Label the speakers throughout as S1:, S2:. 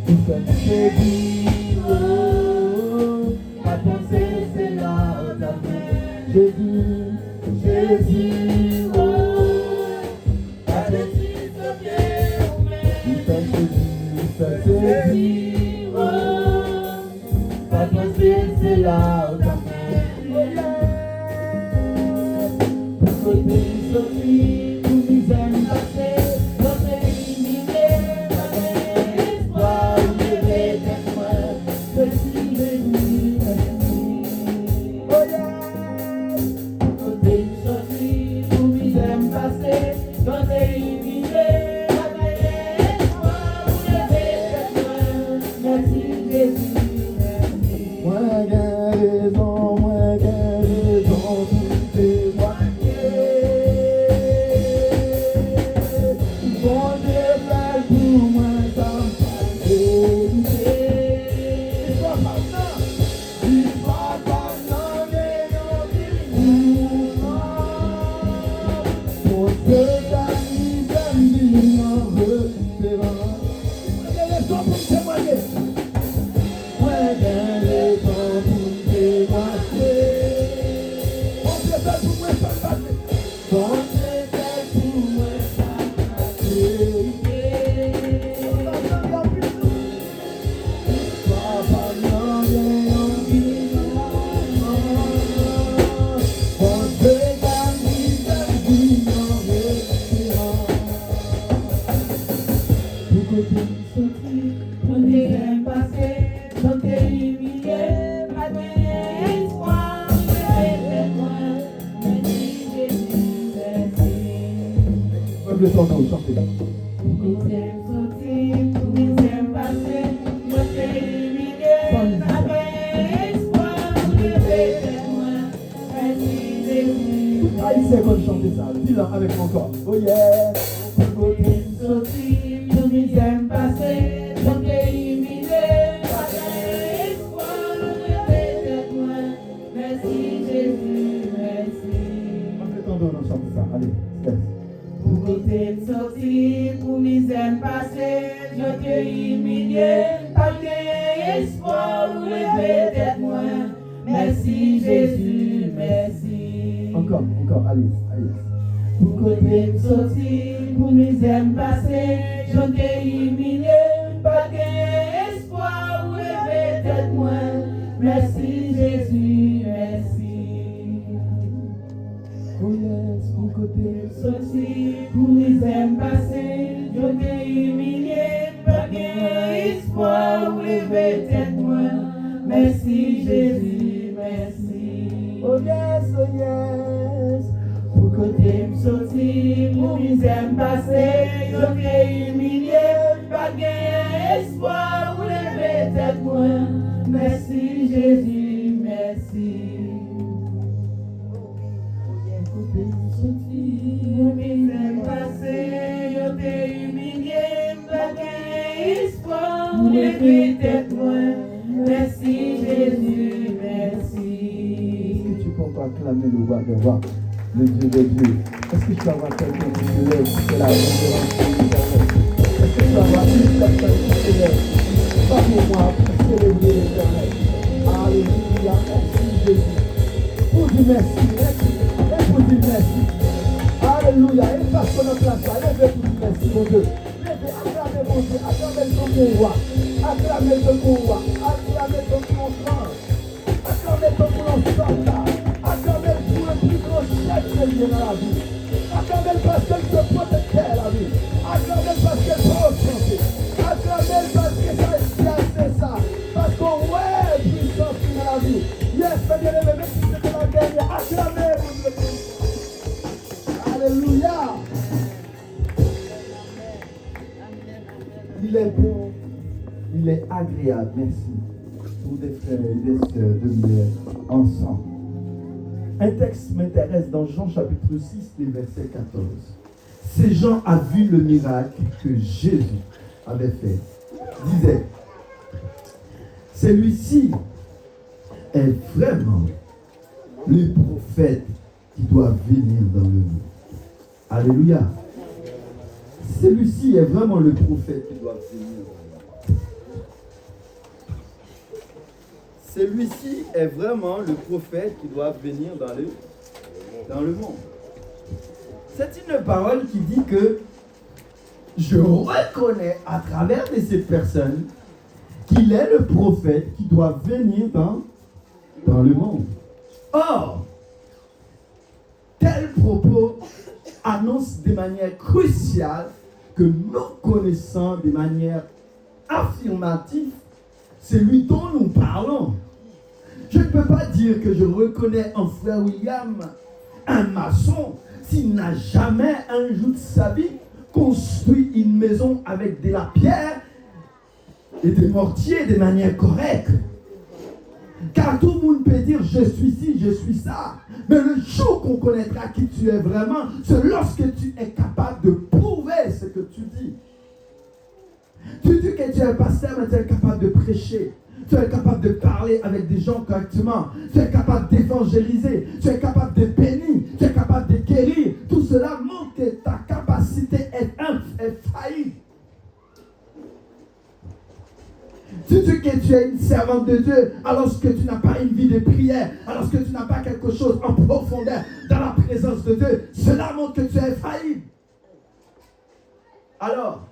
S1: Nous sommes saisis, oh, ma pensée c'est là, ta main. Jésus, Jésus, oh, ta bêtise de pied, nous sommes saisis, oh, ma pensée c'est là, ta main. Pour côté sortir, pour nous aime passer, notre illimité, notre espoir, lever des moi, petit Jésus, oh yeah. Pour côté sortir, pour nous aime passer, notre illimité, notre espoir, lever des moi, merci Jésus, merci. Moi guérison, tout témoigner. Bon Dieu fait pour moi sans vérité. L'histoire maintenant, pour Dieu d'amis, en retirant. Laisse-toi pour me témoigner. Moi guérison pour témoigner. Bon Dieu fait pour moi sans passer. Bon Dieu fait pour moi sans passer. Papa non rien bon Dieu d'amis en retirant. Pour côté sortir, on est passé, on est humilié, pas d'espoir, mais moi, merci Jésus, merci. Le temps nous chanter. Pour côté sortir, on est passé, on est humilié, pas d'espoir, mais moi, merci Jésus. Ah, il sait qu'on chante ça, dis-le avec mon corps. Oh yeah. Pour côté sortir, on est passé, on est humilié, pas d'espoir, mais moi, merci Jésus, merci. On fait ton don, on chante ça, allez, laisse. Pour côté sortir, pour misère passée, je t'ai humilié, pas d'espoir, mais moi, merci Jésus, merci. Encore, allez. Pour côté sortir, pour misère passée, je t'ai humilié, pas d'espoir, mais moi, merci Jésus, merci. Oh yes, pour côté sortir, pour misère passée, je t'ai humilié, pas d'espoir, mais moi, merci Jésus, merci. Oh yes, pour côté sortir, pour misère passée, je t'ai humilié, pas d'espoir, mais moi, merci Jésus, merci. Côté sortir, pour misère passée, je t'ai humilié, pas d'espoir, mais moi, merci Jésus, merci. Est-ce que tu peux acclamer le roi des rois, le Dieu des dieux? Est-ce que tu vas avoir quelqu'un qui se lève pour la révérence de l'Éternel? Est-ce que tu vas avoir une personne qui se lève, pas pour moi, pour célébrer l'Éternel? Alléluia, merci Jésus. Pour dire merci, et pour dire merci. Alléluia, et parce qu'on a place là, levez pour dire merci, mon Dieu. Levez, acclamez mon Dieu, acclamez ton roi, acclamez ton roi, acclamez ton grand, acclamez ton grand soldat, acclamez pour le plus grand chef de Dieu dans la vie. Acclamez parce qu'elle se protège la vie. Acclamez parce qu'elle peut chanter. Acclamez parce que ça c'est ça. Parce qu'on ouais puissance dans la vie. Yes, bien aimé, même si c'était la dernière, acclamez mon Dieu. Alléluia. Il est bon, il est agréable, merci, pour des frères et des sœurs de venir ensemble. Un texte m'intéresse dans Jean chapitre 6, les versets 14. C'est Jean a vu le miracle que Jésus avait fait. Disait, celui-ci est vraiment le prophète qui doit venir dans le monde. Alléluia. Celui-ci est vraiment le prophète qui doit venir dans le monde.
S2: celui-ci est vraiment le prophète qui doit venir dans le monde. C'est une parole qui dit que je reconnais à travers de cette personne qu'il est le prophète qui doit venir dans le monde. Or, tel propos annonce de manière cruciale que nous connaissons de manière affirmative celui dont nous parlons. Je ne peux pas dire que je reconnais un frère William, un maçon, s'il n'a jamais un jour de sa vie construit une maison avec de la pierre et des mortiers de manière correcte. Car tout le monde peut dire je suis ci, je suis ça. Mais le jour qu'on connaîtra qui tu es vraiment, c'est lorsque tu es capable de prouver ce que tu dis. Tu dis que tu es pasteur, mais tu es capable de prêcher. Tu es capable de parler avec des gens correctement. Tu es capable d'évangéliser. Tu es capable de bénir. Tu es capable de guérir. Tout cela montre que ta capacité est faillie. Tu dis que tu es une servante de Dieu alors que tu n'as pas une vie de prière, alors que tu n'as pas quelque chose en profondeur dans la présence de Dieu. Cela montre que tu es faillible. Alors,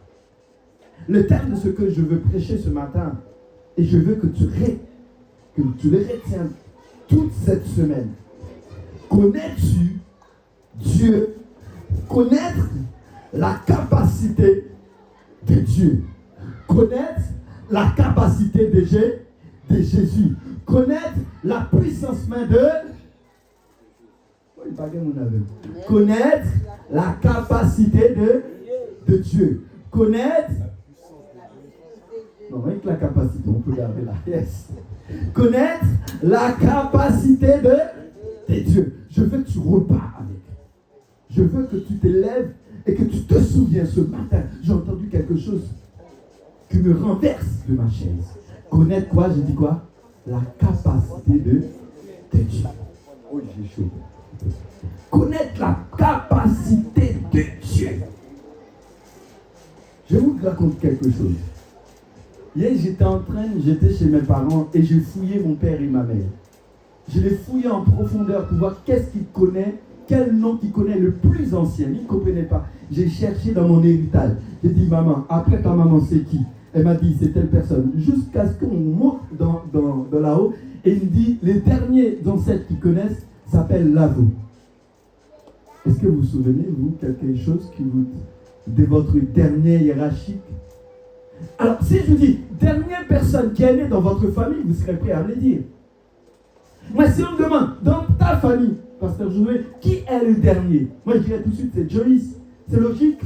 S2: le thème de ce que je veux prêcher ce matin, et je veux que tu le retiennes toute cette semaine. Connais-tu Dieu? Connaître la capacité de Dieu. Connaître la capacité de Jésus. Connaître la puissance main de... Connaître la capacité de Dieu. Connaître... Non, avec la capacité, on peut garder la yes. Connaître la capacité de Dieu. Je veux que tu repars avec. Je veux que tu te lèves et que tu te souviens ce matin. J'ai entendu quelque chose qui me renverse de ma chaise. Connaître quoi? J'ai dit quoi? La capacité de Dieu. Oh, j'ai chaud. Connaître la capacité de Dieu. Je vous raconte quelque chose. Hier, j'étais chez mes parents et j'ai fouillé mon père et ma mère. Je les fouillé en profondeur pour voir qu'est-ce qu'ils connaissent, quel nom qu'ils connaissent le plus ancien. Ils ne comprenaient pas. J'ai cherché dans mon héritage. J'ai dit, maman, après ta maman, c'est qui? Elle m'a dit, c'est telle personne. Jusqu'à ce qu'on monte dans là-haut et il me dit, les derniers ancêtres qu'ils connaissent s'appellent Lavo. Est-ce que vous vous souvenez, vous, quelque chose de votre dernier hiérarchique? Alors, si je vous dis, dernière personne qui est née dans votre famille, vous serez prêt à me le dire. Moi, si on me demande, dans ta famille, Pasteur Josué, qui est le dernier? Moi, je dirais tout de suite, c'est Joyce. C'est logique.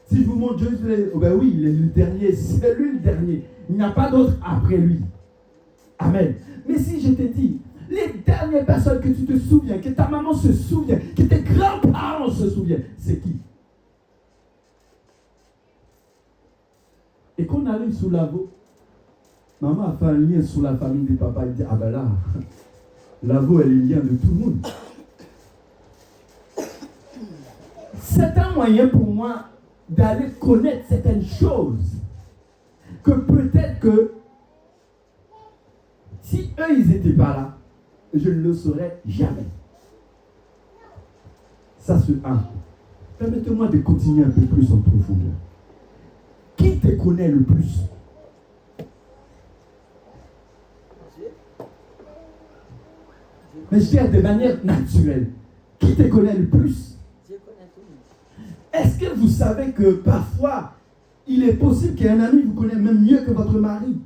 S2: Si je vous montre Joyce, vous allez, oh ben oui, il est le dernier, c'est lui le dernier. Il n'y a pas d'autre après lui. Amen. Mais si je te dis, les dernières personnes que tu te souviens, que ta maman se souvient, que tes grands-parents se souviennent, c'est qui? Et quand on arrive sous Lavo, maman a fait un lien sur la famille des papas. Elle dit, ah ben là, Lavo, elle est le lien de tout le monde. C'est un moyen pour moi d'aller connaître certaines choses. Que peut-être que, si eux, ils n'étaient pas là, je ne le saurais jamais. Ça, c'est un. Permettez-moi de continuer un peu plus en profondeur. Qui te connaît le plus? Mais je dirais de manière naturelle. Qui te connaît le plus? Est-ce que vous savez que parfois, il est possible qu'un ami vous connaisse même mieux que votre mari?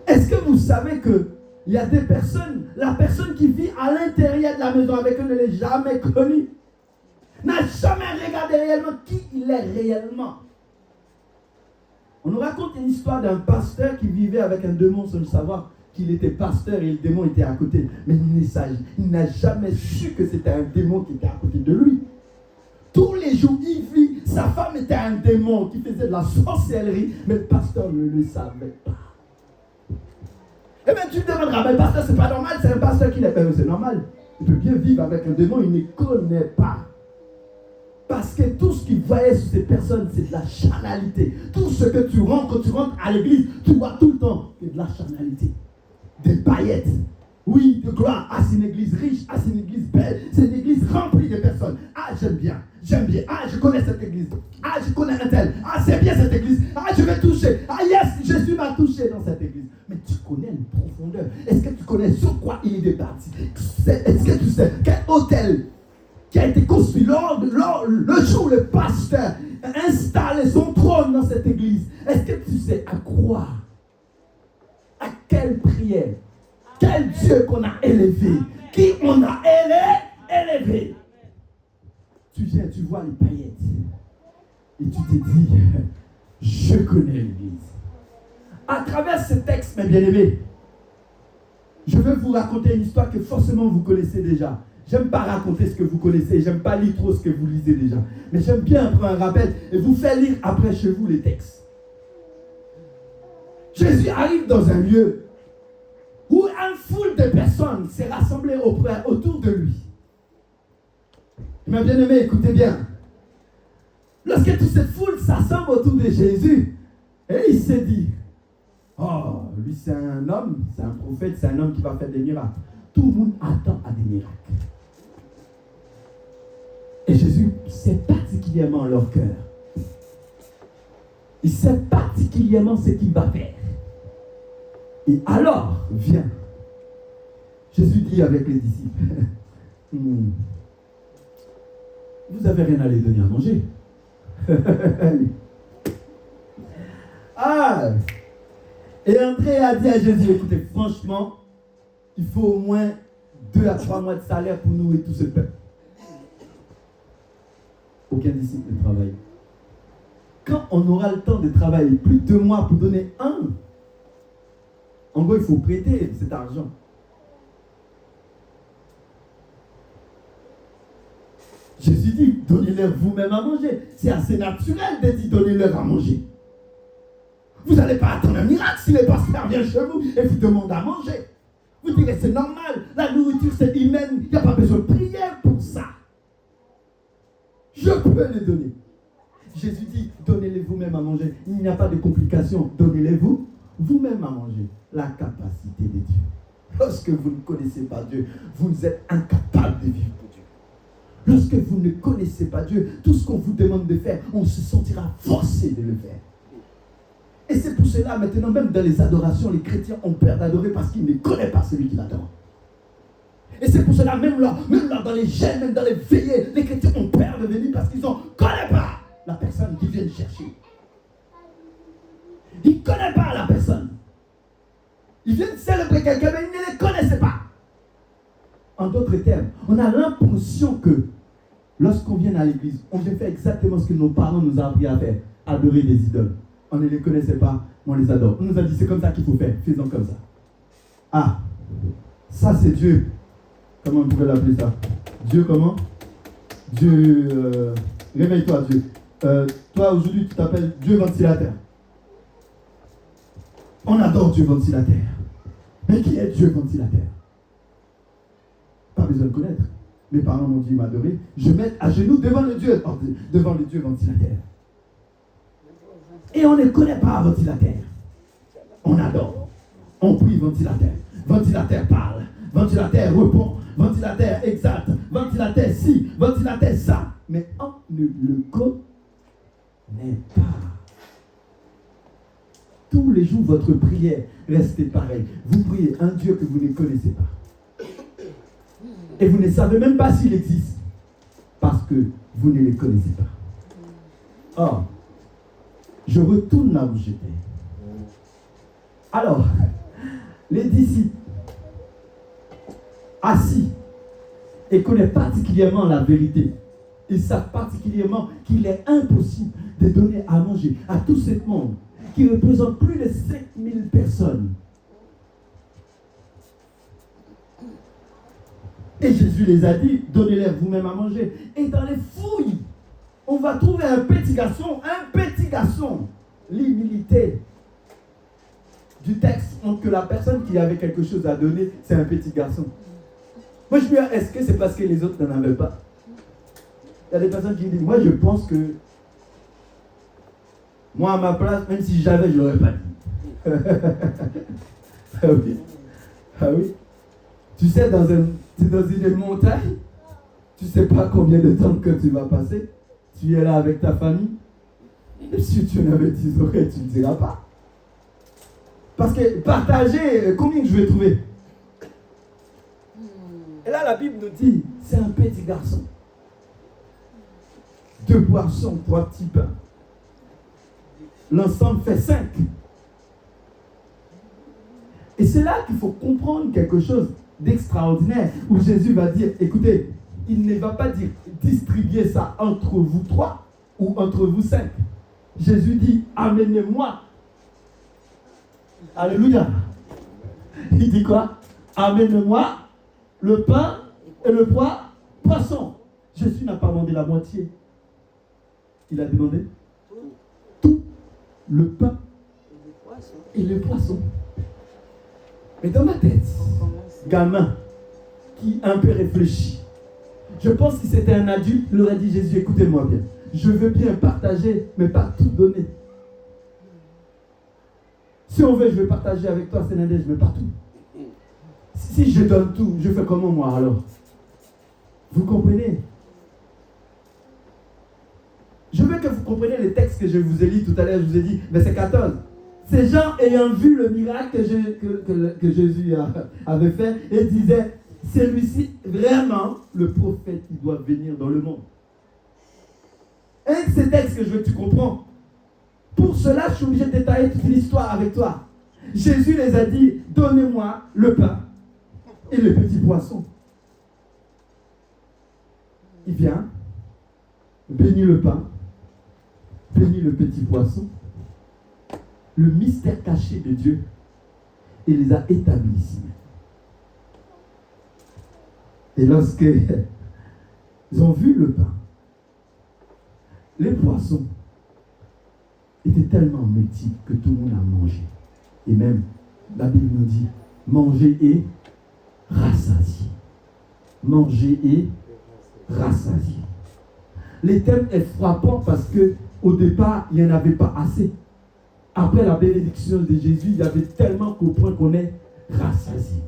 S2: Est-ce que vous savez que il y a des personnes, la personne qui vit à l'intérieur de la maison avec eux ne l'est jamais connue, n'a jamais regardé réellement qui il est réellement. On nous raconte une histoire d'un pasteur qui vivait avec un démon sans le savoir qu'il était pasteur et le démon était à côté. Mais il n'a jamais su que c'était un démon qui était à côté de lui. Tous les jours, il vit, sa femme était un démon qui faisait de la sorcellerie, mais le pasteur ne le savait pas. Eh bien, tu te demanderas, mais le pasteur, c'est pas normal, c'est un pasteur qui n'est pas. C'est normal. Il peut bien vivre avec un démon, il ne connaît pas. Parce que tout ce qu'ils voyaient sur ces personnes, c'est de la charnalité. Tout ce que tu rentres, quand tu rentres à l'église, tu vois tout le temps que de la charnalité. Des paillettes. Oui, de gloire. Ah, c'est une église riche. Ah, c'est une église belle. C'est une église remplie de personnes. Ah, j'aime bien. J'aime bien. Ah, je connais cette église. Ah, je connais un tel. Ah, c'est bien cette église. Ah, je vais toucher. Ah, yes, Jésus m'a touché dans cette église. Mais tu connais une profondeur. Est-ce que tu connais sur quoi il est départi? Est-ce que tu sais quel hôtel qui a été construit le jour où le pasteur a installé son trône dans cette église? Est-ce que tu sais à quoi? À quelle prière? Quel Dieu qu'on a élevé? Qui on a élevé? Tu viens, tu vois les paillettes. Et tu te dis, je connais l'église. À travers ce texte, mes bien-aimés, je vais vous raconter une histoire que forcément vous connaissez déjà. J'aime pas raconter ce que vous connaissez, j'aime pas lire trop ce que vous lisez déjà. Mais j'aime bien prendre un rappel et vous faire lire après chez vous les textes. Jésus arrive dans un lieu où une foule de personnes s'est rassemblée autour de lui. Mes bien-aimés, écoutez bien. Lorsque toute cette foule s'assemble autour de Jésus, et il s'est dit, oh, lui c'est un homme, c'est un prophète, c'est un homme qui va faire des miracles. Tout le monde attend à des miracles. Et Jésus sait particulièrement leur cœur. Il sait particulièrement ce qu'il va faire. Et alors, vient. Jésus dit avec les disciples, vous n'avez rien à les donner à manger. Ah! Et André a dit à Jésus, écoutez, franchement, il faut au moins 2 à 3 mois de salaire pour nourrir tout ce peuple. Aucun disciple ne travaille. Quand on aura le temps de travailler plus de 2 mois pour donner un, en gros, il faut prêter cet argent. Jésus dit, donnez-leur vous-même à manger. C'est assez naturel de dire, donnez-leur à manger. Vous n'allez pas attendre un miracle si les pasteurs viennent chez vous et vous demandent à manger. Vous direz, c'est normal, la nourriture c'est humaine, il n'y a pas besoin de prière pour ça. Je peux les donner. Jésus dit, donnez-les vous-même à manger. Il n'y a pas de complications, donnez-les vous-même à manger. La capacité de Dieu. Lorsque vous ne connaissez pas Dieu, vous êtes incapable de vivre pour Dieu. Lorsque vous ne connaissez pas Dieu, tout ce qu'on vous demande de faire, on se sentira forcé de le faire. Et c'est pour cela, maintenant, même dans les adorations, les chrétiens ont peur d'adorer parce qu'ils ne connaissent pas celui qui l'adore. Et c'est pour cela, même là, dans les gènes, même dans les veillées, les chrétiens ont peur de venir parce qu'ils ne connaissent pas la personne qui vient chercher. Ils ne connaissent pas la personne. Ils viennent célébrer quelqu'un, mais ils ne les connaissent pas. En d'autres termes, on a l'impression que lorsqu'on vient à l'église, on vient faire exactement ce que nos parents nous ont appris à faire, adorer des idoles. On ne les connaissait pas, mais on les adore. On nous a dit, c'est comme ça qu'il faut faire, faisons comme ça. Ah, ça c'est Dieu. Comment on pourrait l'appeler ça? Dieu comment? Dieu, réveille-toi Dieu. Toi aujourd'hui tu t'appelles Dieu ventilateur. On adore Dieu ventilateur. Mais qui est Dieu ventilateur? Pas besoin de connaître. Mes parents m'ont dit m'adorer. Je mets à genoux devant le Dieu ventilateur. Et on ne connaît pas ventilateur. On adore. On prie ventilateur. Ventilateur parle. Ventilateur répond. Ventilateur exact. Ventilateur ci. Ventilateur ça. Mais on ne le connaît pas. Tous les jours, votre prière reste pareille. Vous priez un Dieu que vous ne connaissez pas. Et vous ne savez même pas s'il existe. Parce que vous ne le connaissez pas. Or, je retourne là où j'étais. Alors, les disciples, assis, et connaissent particulièrement la vérité. Ils savent particulièrement qu'il est impossible de donner à manger à tout ce monde qui représente plus de 5000 personnes. Et Jésus les a dit, donnez-leur vous-même à manger. Et dans les fouilles, on va trouver un petit garçon. L'humilité du texte montre que la personne qui avait quelque chose à donner, c'est un petit garçon. Moi je me dis, est-ce que c'est parce que les autres n'en avaient pas? Il y a des personnes qui disent, moi je pense que, moi à ma place, même si j'avais, je l'aurais pas dit. Ah oui. Ah oui. Tu sais, dans une montagne, tu ne sais pas combien de temps que tu vas passer. Tu es là avec ta famille. Et si tu n'avais 10 oreilles, tu ne diras pas. Parce que partager, combien que je vais trouver? Et là, la Bible nous dit, c'est un petit garçon. 2 poissons, 3 petits pains. L'ensemble fait 5. Et c'est là qu'il faut comprendre quelque chose d'extraordinaire, où Jésus va dire, écoutez, il ne va pas dire distribuer ça entre vous 3 ou entre vous 5. Jésus dit, amenez-moi. Alléluia. Il dit quoi? Amenez-moi le pain et le poisson. Jésus n'a pas demandé la moitié. Il a demandé tout, le pain et le poisson. Mais dans ma tête, gamin qui un peu réfléchit, je pense que c'était un adulte, il aurait dit, Jésus, écoutez-moi bien. Je veux bien partager, mais pas tout donner. Si on veut, je vais partager avec toi, Sénadège, mais pas tout. Si je donne tout, je fais comment moi alors? Vous comprenez? Je veux que vous compreniez les textes que je vous ai lus tout à l'heure. Je vous ai dit, verset 14. Ces gens ayant vu le miracle que Jésus avait fait, et disaient, celui-ci vraiment le prophète qui doit venir dans le monde. Avec ces textes que je veux que tu comprends. Pour cela, je suis obligé de détailler toute l'histoire avec toi. Jésus les a dit, donnez-moi le pain et le petit poisson. Il vient, bénit le pain, bénit le petit poisson, le mystère caché de Dieu, et les a établis ici. Et lorsque ils ont vu le pain, les poissons étaient tellement multiples que tout le monde a mangé. Et même, la Bible nous dit, manger et rassasier. Manger et rassasier. Le thème est frappant parce que au départ, il n'y en avait pas assez. Après la bénédiction de Jésus, il y avait tellement qu'au point qu'on est rassasié.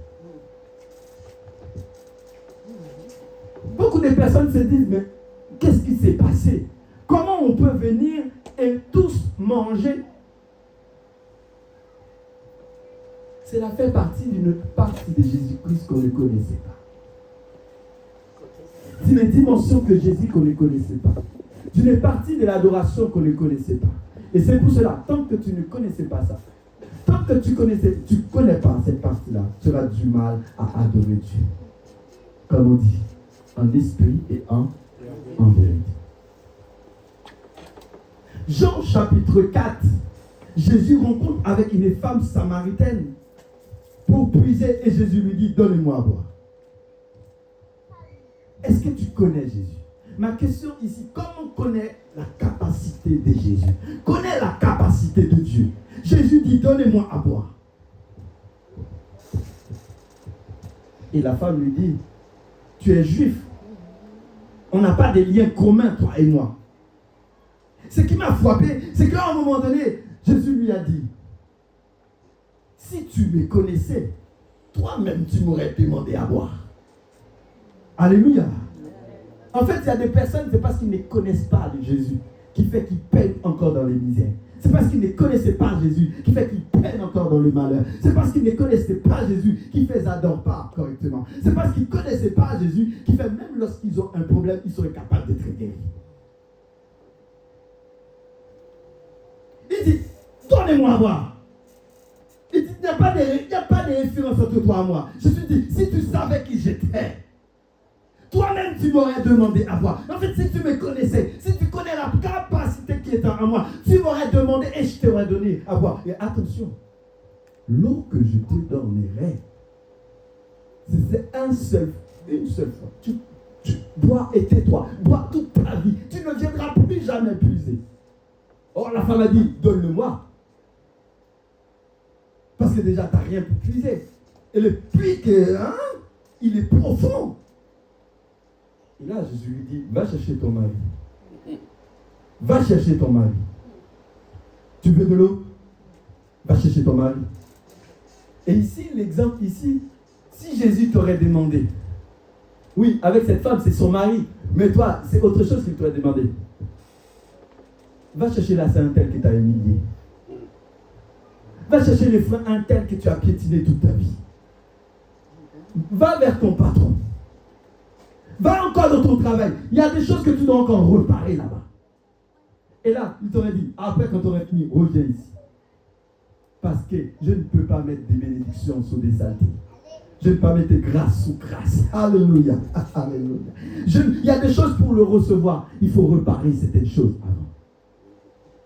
S2: Beaucoup de personnes se disent, mais qu'est-ce qui s'est passé? Comment on peut venir et tous manger? Cela fait partie d'une partie de Jésus-Christ qu'on ne connaissait pas. C'est une dimension que Jésus qu'on ne connaissait pas. D'une partie de l'adoration qu'on ne connaissait pas. Et c'est pour cela, tant que tu ne connaissais pas ça, tant que tu ne connais pas cette partie-là, tu auras du mal à adorer Dieu. Comme on dit, en esprit et en vérité. Jean chapitre 4, Jésus rencontre avec une femme samaritaine pour puiser et Jésus lui dit, donnez-moi à boire. Est-ce que tu connais Jésus? Ma question ici, comment connaît la capacité de Jésus? Connais la capacité de Dieu. Jésus dit, donnez-moi à boire. Et la femme lui dit, tu es juif. On n'a pas de lien commun, toi et moi. Ce qui m'a frappé, c'est qu'à un moment donné, Jésus lui a dit, si tu me connaissais, toi-même tu m'aurais demandé à boire. Alléluia. En fait, il y a des personnes, c'est parce qu'ils ne connaissent pas de Jésus qui fait qu'ils peinent encore dans les misères. C'est parce qu'ils ne connaissaient pas Jésus qui fait qu'ils peinent encore dans le malheur. C'est parce qu'ils ne connaissaient pas Jésus qui fait qu'ils n'adorent pas correctement. C'est parce qu'ils ne connaissaient pas Jésus qui fait même lorsqu'ils ont un problème, ils seraient capables d'être guéris. Il dit, donnez-moi à boire. Il dit, il n'y a pas de référence entre toi et moi. Jésus dit, si tu savais qui j'étais, toi-même tu m'aurais demandé à boire. En fait, si tu me connaissais, si tu connais la capacité qui est en moi, tu m'aurais demandé et je t'aurais donné à boire. Et attention, l'eau que je te donnerai, c'est une seule fois. Tu bois et tais-toi. Bois toute ta vie. Tu ne viendras plus jamais puiser. Or, la femme a dit, donne-le-moi. Parce que déjà, tu n'as rien pour puiser. Et le puits, il est profond. Et là, Jésus lui dit, va chercher ton mari. Va chercher ton mari. Tu veux de l'eau? Va chercher ton mari. Et ici, l'exemple ici, si Jésus t'aurait demandé, oui, avec cette femme, c'est son mari, mais toi, c'est autre chose qu'il t'aurait demandé. Va chercher la sœur interne qui t'a humilié. Va chercher les frères internes que tu as piétinés toute ta vie. Va vers ton patron. Va encore dans ton travail. Il y a des choses que tu dois encore réparer là-bas. Et là, il t'aurait dit, après quand tu aurais fini, reviens ici. Parce que je ne peux pas mettre des bénédictions sur des saletés. Je ne peux pas mettre grâce sous grâce. Alléluia. Alléluia. Il y a des choses pour le recevoir. Il faut réparer certaines choses avant.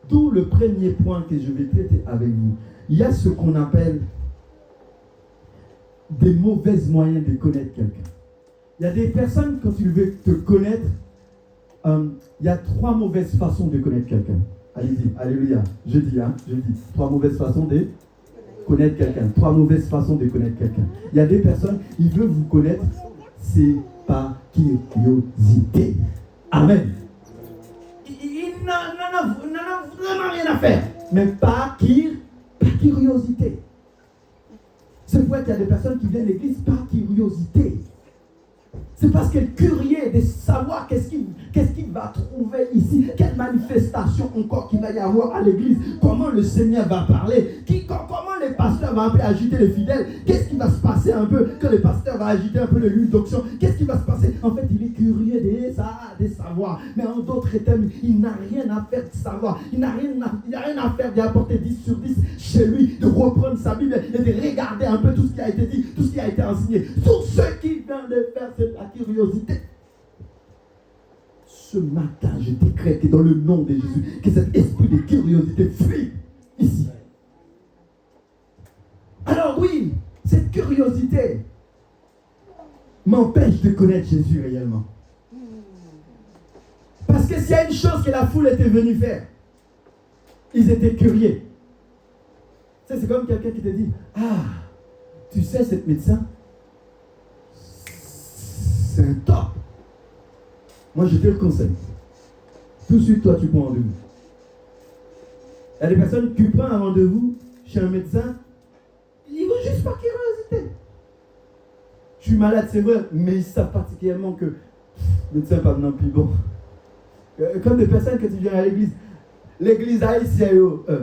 S2: D'où le premier point que je vais traiter avec vous. Il y a ce qu'on appelle des mauvais moyens de connaître quelqu'un. Il y a des personnes, quand ils veulent te connaître, il y a 3 mauvaises façons de connaître quelqu'un. Allez-y, alléluia. Je dis. 3 mauvaises façons de connaître quelqu'un. 3 mauvaises façons de connaître quelqu'un. Il y a des personnes, ils veulent vous connaître, c'est par curiosité. Amen. Ils n'en ont vraiment rien à faire. Mais par curiosité. C'est pour qu'il y a des personnes qui viennent à l'église par curiosité. C'est parce qu'elle est curieuse de savoir qu'est-ce qu'il va trouver ici, quelle manifestation encore qu'il va y avoir à l'église, comment le Seigneur va parler, comment les pasteurs vont un peu agiter les fidèles, qu'est-ce qui va se passer un peu quand le pasteur va agiter un peu l'huile d'onction, qu'est-ce qui va se passer. En fait, il est curieux de savoir, mais en d'autres termes, il n'a rien à faire de savoir, il n'a rien à faire d'apporter 10 sur 10 chez lui, de reprendre sa Bible et de regarder un peu tout ce qui a été dit, tout ce qui a été enseigné. Tout ce qu'il vient de faire, c'est la curiosité. Ce matin, je décrète dans le nom de Jésus que cet esprit de curiosité fuit ici. Alors oui, cette curiosité m'empêche de connaître Jésus réellement. Parce que s'il y a une chose que la foule était venue faire, ils étaient curieux. C'est comme quelqu'un qui te dit, tu sais, cet médecin, c'est un top. Moi, je te le conseille. Tout de suite, toi, tu prends rendez-vous. Il y a des personnes qui prennent un rendez-vous chez un médecin, ils vont juste par curiosité. Je suis malade, c'est vrai, mais ils savent particulièrement que le médecin n'est pas venant plus bon. Comme des personnes que tu viens à l'église. L'église Haïti,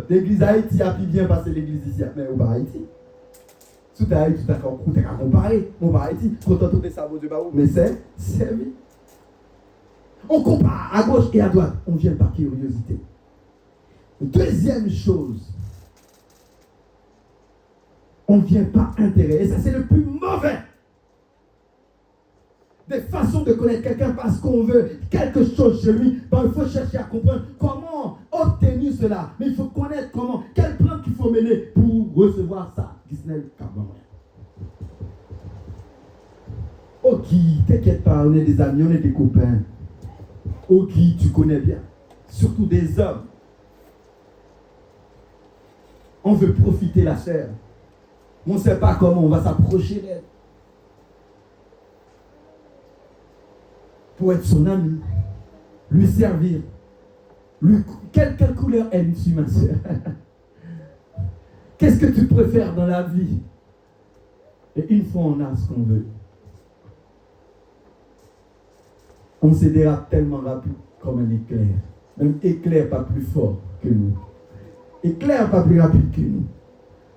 S2: l'église Haïti a plus bien passé l'église ici. Mais au bas Haïti. Tout à Haïti, tout à comparé. Au bas Haïti, content tous les sabots de Baou. Mais c'est servi. On compare à gauche et à droite. On vient par curiosité. Deuxième chose, on vient par intérêt. Et ça, c'est le plus mauvais des façons de connaître quelqu'un parce qu'on veut quelque chose chez lui. Ben, il faut chercher à comprendre comment obtenir cela. Mais il faut connaître comment, quel plan qu'il faut mener pour recevoir ça. Ok, t'inquiète pas, on est des amis, on est des copains. Ok, tu connais bien. Surtout des hommes. On veut profiter la chair. On ne sait pas comment on va s'approcher d'elle. Pour être son ami. Lui servir. Quelle couleur aimes-tu, ma soeur? Qu'est-ce que tu préfères dans la vie? Et une fois on a ce qu'on veut, on se dérape tellement rapide comme un éclair. Même éclair pas plus fort que nous. Éclair pas plus rapide que nous.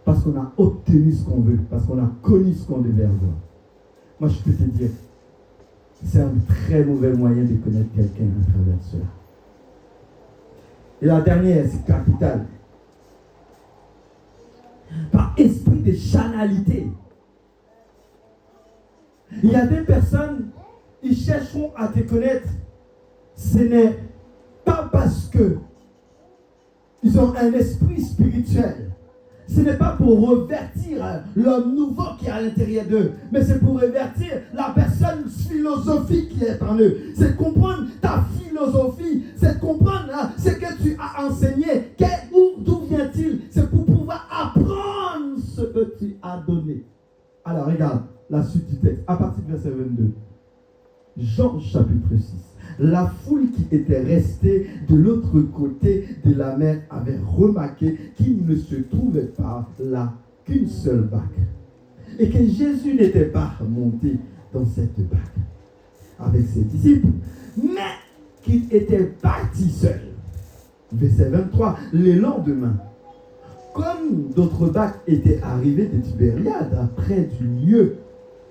S2: Parce qu'on a obtenu ce qu'on veut. Parce qu'on a connu ce qu'on devait avoir. Moi, je peux te dire, c'est un très mauvais moyen de connaître quelqu'un à travers cela. Et la dernière, c'est capital. Par esprit de chanalité. Il y a des personnes, ils chercheront à te connaître. Ce n'est pas parce que ils ont un esprit spirituel. Ce n'est pas pour revertir l'homme nouveau qui est à l'intérieur d'eux, mais c'est pour revertir la personne philosophique qui est en eux. C'est comprendre ta philosophie, c'est comprendre ce que tu as enseigné. D'où vient-il? C'est pour pouvoir apprendre ce que tu as donné. Alors regarde la suite du texte, à partir du verset 22. Jean chapitre 6. La foule qui était restée de l'autre côté de la mer avait remarqué qu'il ne se trouvait pas là qu'une seule barque. Et que Jésus n'était pas monté dans cette barque avec ses disciples, mais qu'il était parti seul. Verset 23, le lendemain, comme d'autres barques étaient arrivées de Tibériade, près du lieu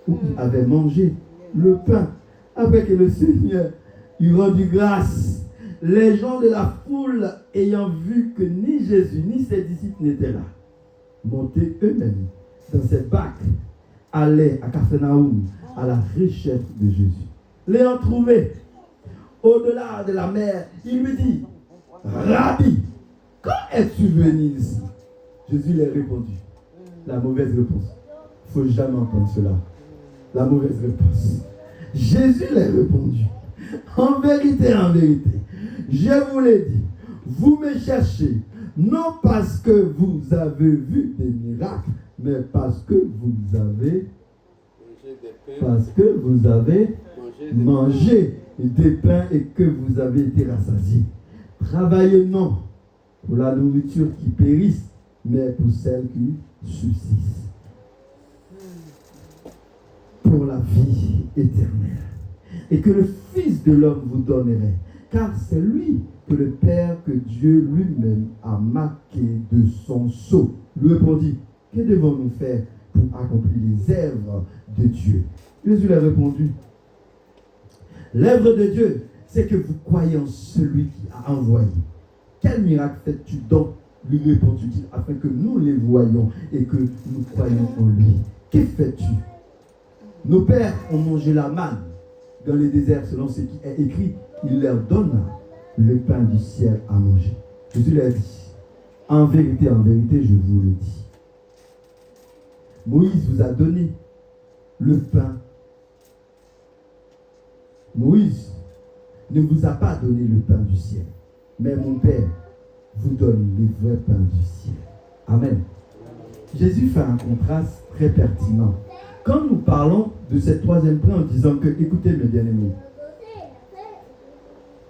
S2: où il avait mangé le pain, après que le Seigneur eut rendu grâce, les gens de la foule, ayant vu que ni Jésus ni ses disciples n'étaient là, montaient eux-mêmes dans cette barque, allaient à Capharnaüm à la recherche de Jésus. L'ayant trouvé au-delà de la mer, il lui dit, Rabbi, quand es-tu venu ici? Jésus lui a répondu. La mauvaise réponse. Il ne faut jamais entendre cela. La mauvaise réponse. Jésus lui a répondu. En vérité, je vous l'ai dit, vous me cherchez, non parce que vous avez vu des miracles, mais parce que vous avez mangé des pains et que vous avez été rassasiés. Travaillez non pour la nourriture qui périsse, mais pour celle qui subsiste, pour la vie éternelle, et que le Fils de l'homme vous donnerait, car c'est lui que le Père, que Dieu lui-même a marqué de son sceau. Lui répondit, que devons-nous faire pour accomplir les œuvres de Dieu? Jésus lui a répondu, l'œuvre de Dieu, c'est que vous croyez en celui qui a envoyé. Quel miracle fais-tu donc, lui répondit-il, afin que nous les voyions et que nous croyions en lui? Que fais-tu? Nos pères ont mangé la manne dans le désert, selon ce qui est écrit, il leur donna le pain du ciel à manger. Jésus leur dit, en vérité, je vous le dis. Moïse vous a donné le pain. Moïse ne vous a pas donné le pain du ciel, mais mon Père vous donne le vrai pain du ciel. Amen. Jésus fait un contraste très pertinent. Quand nous parlons de cette troisième pain en disant que, écoutez mes bien-aimés,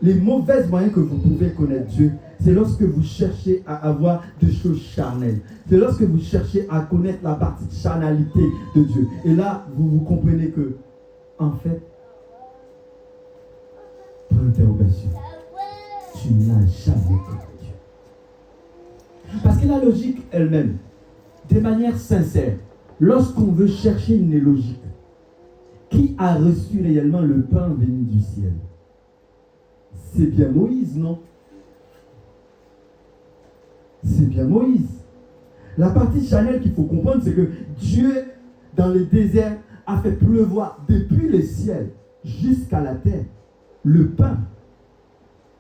S2: les mauvais moyens que vous pouvez connaître Dieu, c'est lorsque vous cherchez à avoir des choses charnelles. C'est lorsque vous cherchez à connaître la partie charnalité de Dieu. Et là, vous comprenez que, en fait, par interrogation, tu n'as jamais connu Dieu. Parce que la logique elle-même, de manière sincère, lorsqu'on veut chercher une logique, qui a reçu réellement le pain venu du ciel? C'est bien Moïse, non? C'est bien Moïse. La partie charnelle qu'il faut comprendre, c'est que Dieu, dans le désert, a fait pleuvoir depuis le ciel jusqu'à la terre le pain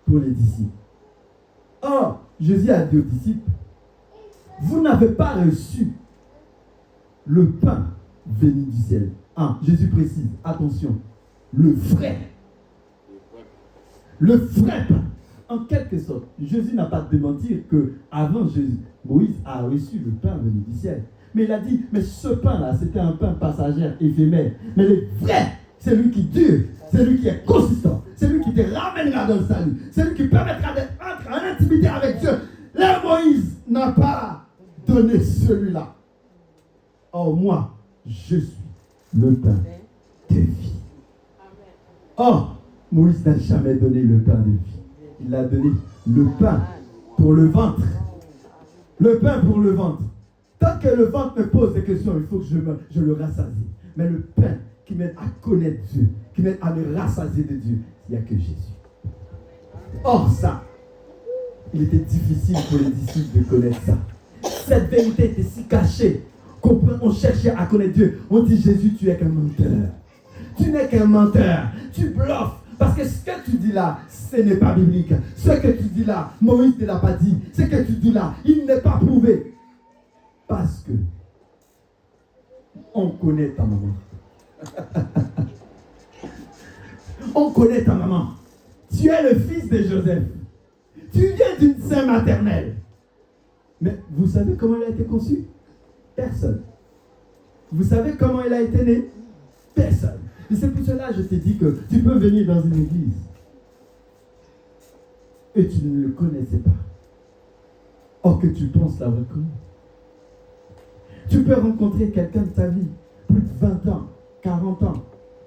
S2: pour les disciples. Or, Jésus a dit aux disciples, vous n'avez pas reçu le pain venu du ciel. Jésus précise, attention, le vrai pain. En quelque sorte, Jésus n'a pas démenti que avant Jésus, Moïse a reçu le pain venu du ciel. Mais il a dit, mais ce pain-là, c'était un pain passager, éphémère. Mais le vrai, c'est lui qui dure, c'est lui qui est consistant, c'est lui qui te ramènera dans le salut, c'est lui qui permettra d'être en intimité avec Dieu. Là, Moïse n'a pas donné celui-là. Or, moi, je suis le pain de vie. Or, Moïse n'a jamais donné le pain de vie. Il a donné le pain pour le ventre. Le pain pour le ventre. Tant que le ventre me pose des questions, il faut que je le rassasie. Mais le pain qui m'aide à connaître Dieu, qui m'aide à me rassasier de Dieu, il n'y a que Jésus. Or ça, il était difficile pour les disciples de connaître ça. Cette vérité était si cachée qu'on cherchait à connaître Dieu. On dit, Jésus, tu es qu'un menteur. Tu n'es qu'un menteur. Tu bluffes. Parce que ce que tu dis là, ce n'est pas biblique. Ce que tu dis là, Moïse ne l'a pas dit. Ce que tu dis là, il n'est pas prouvé. Parce que on connaît ta maman. On connaît ta maman. Tu es le fils de Joseph. Tu viens d'une sœur maternelle. Mais vous savez comment elle a été conçue? Personne. Vous savez comment elle a été née? Personne. Et c'est pour cela que je t'ai dit que tu peux venir dans une église et tu ne le connaissais pas. Or que tu penses l'avoir connu. Tu peux rencontrer quelqu'un de ta vie, plus de 20 ans, 40 ans.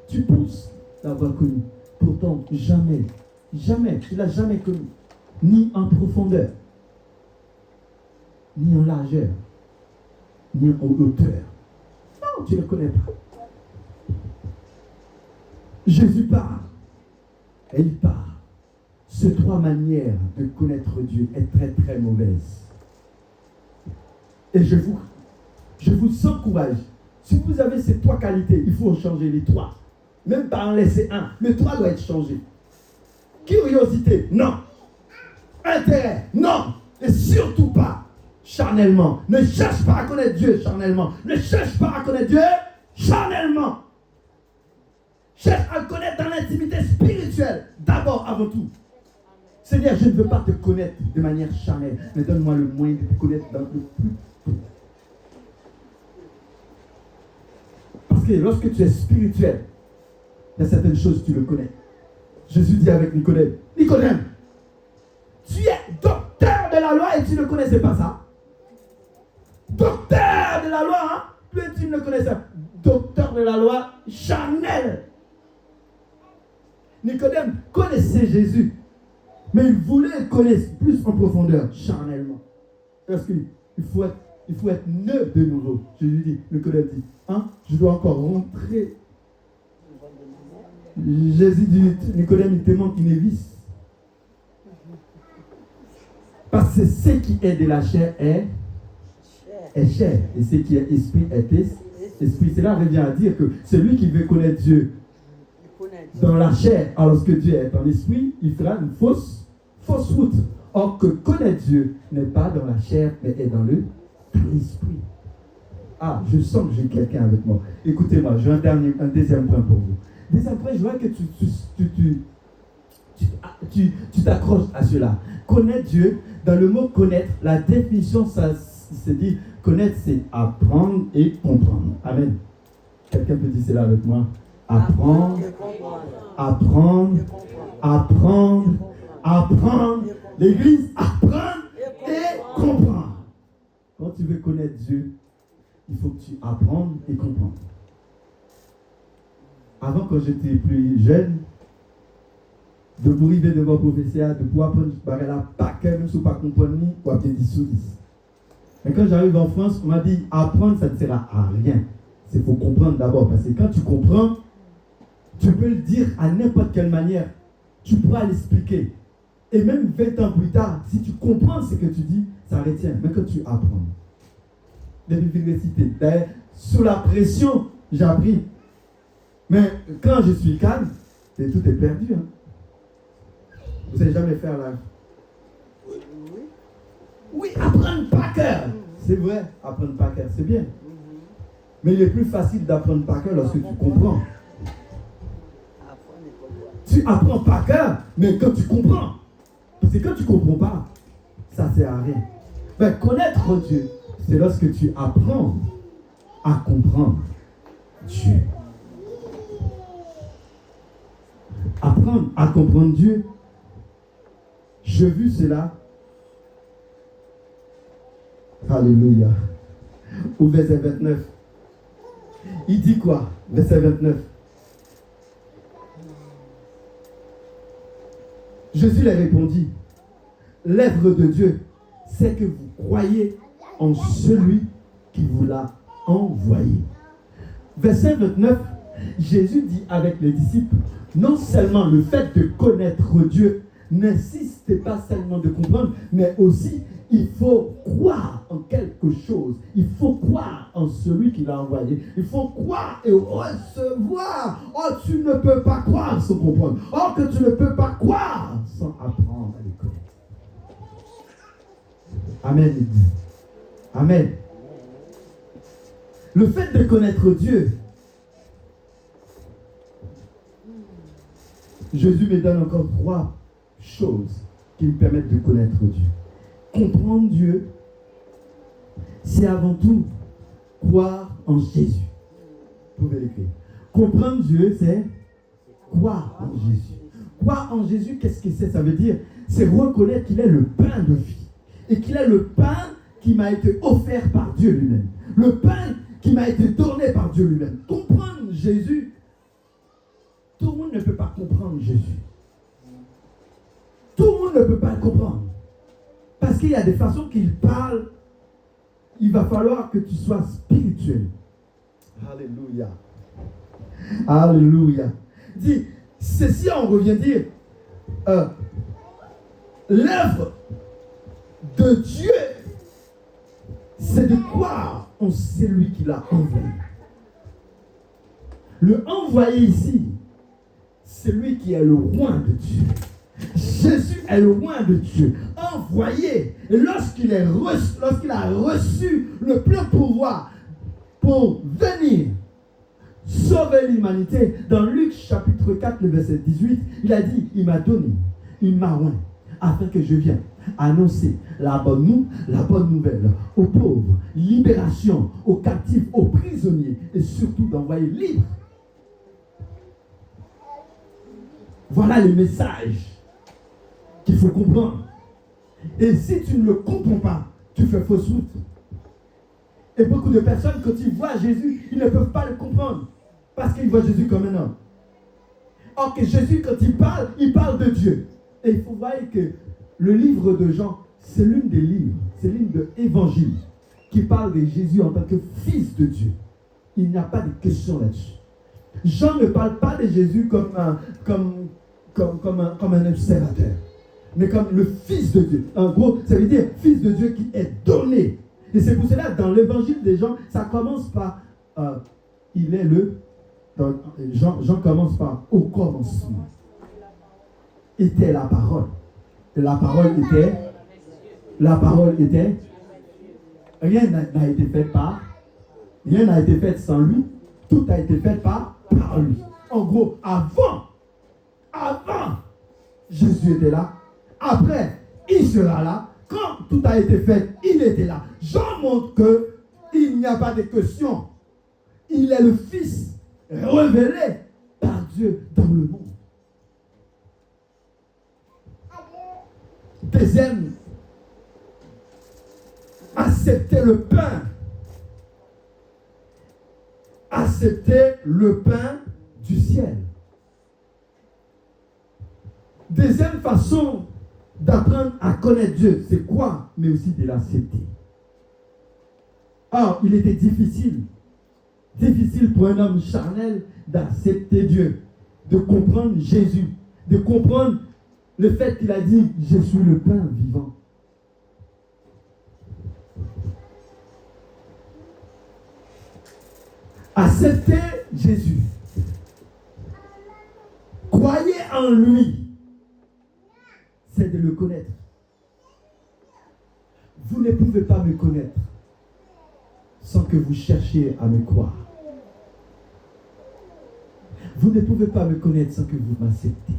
S2: Tu penses l'avoir connu. Pourtant, jamais, tu ne l'as jamais connu. Ni en profondeur, ni en largeur, ni en hauteur. Non, tu ne le connais pas. Jésus part. Et il part. Ces trois manières de connaître Dieu est très très mauvaise. Et je vous encourage. Si vous avez ces trois qualités, il faut changer les trois. Même pas en laisser un. Le trois doit être changé. Curiosité, non. Intérêt, non. Et surtout pas charnellement. Ne cherche pas à connaître Dieu charnellement. Ne cherche pas à connaître Dieu charnellement. Cherche à le connaître dans l'intimité spirituelle. D'abord, avant tout. Seigneur, je ne veux pas te connaître de manière charnelle, mais donne-moi le moyen de te connaître dans le plus profond. Parce que lorsque tu es spirituel, il y a certaines choses que tu le connais. Jésus dit avec Nicodème, Nicodème, tu es docteur de la loi et tu ne connaissais pas ça. Docteur de la loi, hein? Tu ne le connaissais pas. Docteur de la loi charnel. Nicodème connaissait Jésus, mais il voulait le connaître plus en profondeur, charnellement. Parce qu'il faut être neuf de nouveau. Je lui dis, Nicodème dit, hein, je dois encore rentrer. Jésus dit, Nicodème, il te manque une évice. Parce que ce qui est de la chair est chair. Et ce qui est esprit est esprit. Cela revient à dire que celui qui veut connaître Dieu dans la chair, alors que Dieu est en esprit, il fera une fausse route. Or que connaître Dieu n'est pas dans la chair, mais est dans l'esprit. Ah, je sens que j'ai quelqu'un avec moi. Écoutez-moi, j'ai un deuxième point pour vous. Deuxième point, je vois que tu t'accroches à cela. Connaître Dieu, dans le mot connaître, la définition, ça se dit, connaître, c'est apprendre et comprendre. Amen. Quelqu'un peut dire cela avec moi? Apprendre. L'église, apprendre et comprendre. Quand tu veux connaître Dieu, il faut que tu apprennes et comprennes. Avant, quand j'étais plus jeune, de vous arriver devant le professeur, de pouvoir apprendre la pas que même si vous ne comprenez pas ni ou à 10 sur 10. Mais quand j'arrive en France, on m'a dit apprendre, ça ne sert à rien. C'est pour comprendre d'abord. Parce que quand tu comprends, tu peux le dire à n'importe quelle manière. Tu pourras l'expliquer. Et même 20 ans plus tard, si tu comprends ce que tu dis, ça retient. Mais quand tu apprends, depuis l'université, sous la pression, j'ai appris. Mais quand je suis calme, tout est perdu. Hein. Vous ne savez jamais faire là. Oui, apprendre par cœur. C'est vrai, apprendre par cœur, c'est bien. Mais il est plus facile d'apprendre par cœur lorsque tu comprends. Tu apprends par cœur, mais quand tu comprends. Parce que quand tu ne comprends pas, ça ne sert à rien. Mais connaître Dieu, c'est lorsque tu apprends à comprendre Dieu. Apprendre à comprendre Dieu. J'ai vu cela. Alléluia. Au verset 29. Il dit quoi? Verset 29. Jésus leur répondit, l'œuvre de Dieu, c'est que vous croyez en celui qui vous l'a envoyé. Verset 29, Jésus dit avec les disciples, non seulement le fait de connaître Dieu, n'insiste pas seulement de comprendre, mais aussi il faut croire en quelque chose. Il faut croire en celui qui l'a envoyé. Il faut croire et recevoir. Oh, tu ne peux pas croire sans comprendre. Oh, que tu ne peux pas croire sans apprendre à les connaître. Amen. Amen. Le fait de connaître Dieu, Jésus me donne encore 3 choses qui me permettent de connaître Dieu. Comprendre Dieu, c'est avant tout croire en Jésus. Vous pouvez l'écrire. Comprendre Dieu, c'est croire en Jésus. Croire en Jésus, qu'est-ce que c'est? Ça veut dire, c'est reconnaître qu'il est le pain de vie. Et qu'il est le pain qui m'a été offert par Dieu lui-même. Le pain qui m'a été donné par Dieu lui-même. Comprendre Jésus, tout le monde ne peut pas comprendre Jésus. Tout le monde ne peut pas le comprendre. Parce qu'il y a des façons qu'il parle. Il va falloir que tu sois spirituel. Alléluia. Alléluia. Dis, ceci on revient dire, l'œuvre de Dieu, c'est de croire en celui qui l'a envoyé. Le envoyé ici, c'est lui qui est le roi de Dieu. Jésus est le roi de Dieu, envoyé. Et lorsqu'il a reçu le plein pouvoir pour venir sauver l'humanité, dans Luc chapitre 4, le verset 18, il a dit, il m'a donné, il m'a oint, afin que je vienne annoncer la bonne nouvelle aux pauvres, libération aux captifs, aux prisonniers, et surtout d'envoyer libre. Voilà le message qu'il faut comprendre. Et si tu ne le comprends pas, tu fais fausse route. Et beaucoup de personnes, quand ils voient Jésus, ils ne peuvent pas le comprendre. Parce qu'ils voient Jésus comme un homme. Or que Jésus, quand il parle de Dieu. Et il faut voir que le livre de Jean, c'est l'une des livres, c'est l'une des évangiles qui parle de Jésus en tant que fils de Dieu. Il n'y a pas de question là-dessus. Jean ne parle pas de Jésus comme un observateur, mais comme le Fils de Dieu. En gros, ça veut dire Fils de Dieu qui est donné. Et c'est pour cela, dans l'évangile des Jean, ça commence par Jean commence par au commencement était la parole. Et la parole était, rien n'a été fait sans lui, tout a été fait par lui. En gros, avant, Jésus était là. Après, il sera là. Quand tout a été fait, il était là. Jean montre qu'il n'y a pas de question. Il est le Fils révélé par Dieu dans le monde. Deuxième, accepter le pain. Accepter le pain du ciel. Deuxième façon d'apprendre à connaître Dieu, c'est quoi? Mais aussi de l'accepter. Or, il était difficile pour un homme charnel d'accepter Dieu, de comprendre Jésus, de comprendre le fait qu'il a dit, je suis le pain vivant. Accepter Jésus. Croyez en lui. C'est de le connaître. Vous ne pouvez pas me connaître sans que vous cherchiez à me croire. Vous ne pouvez pas me connaître sans que vous m'acceptez.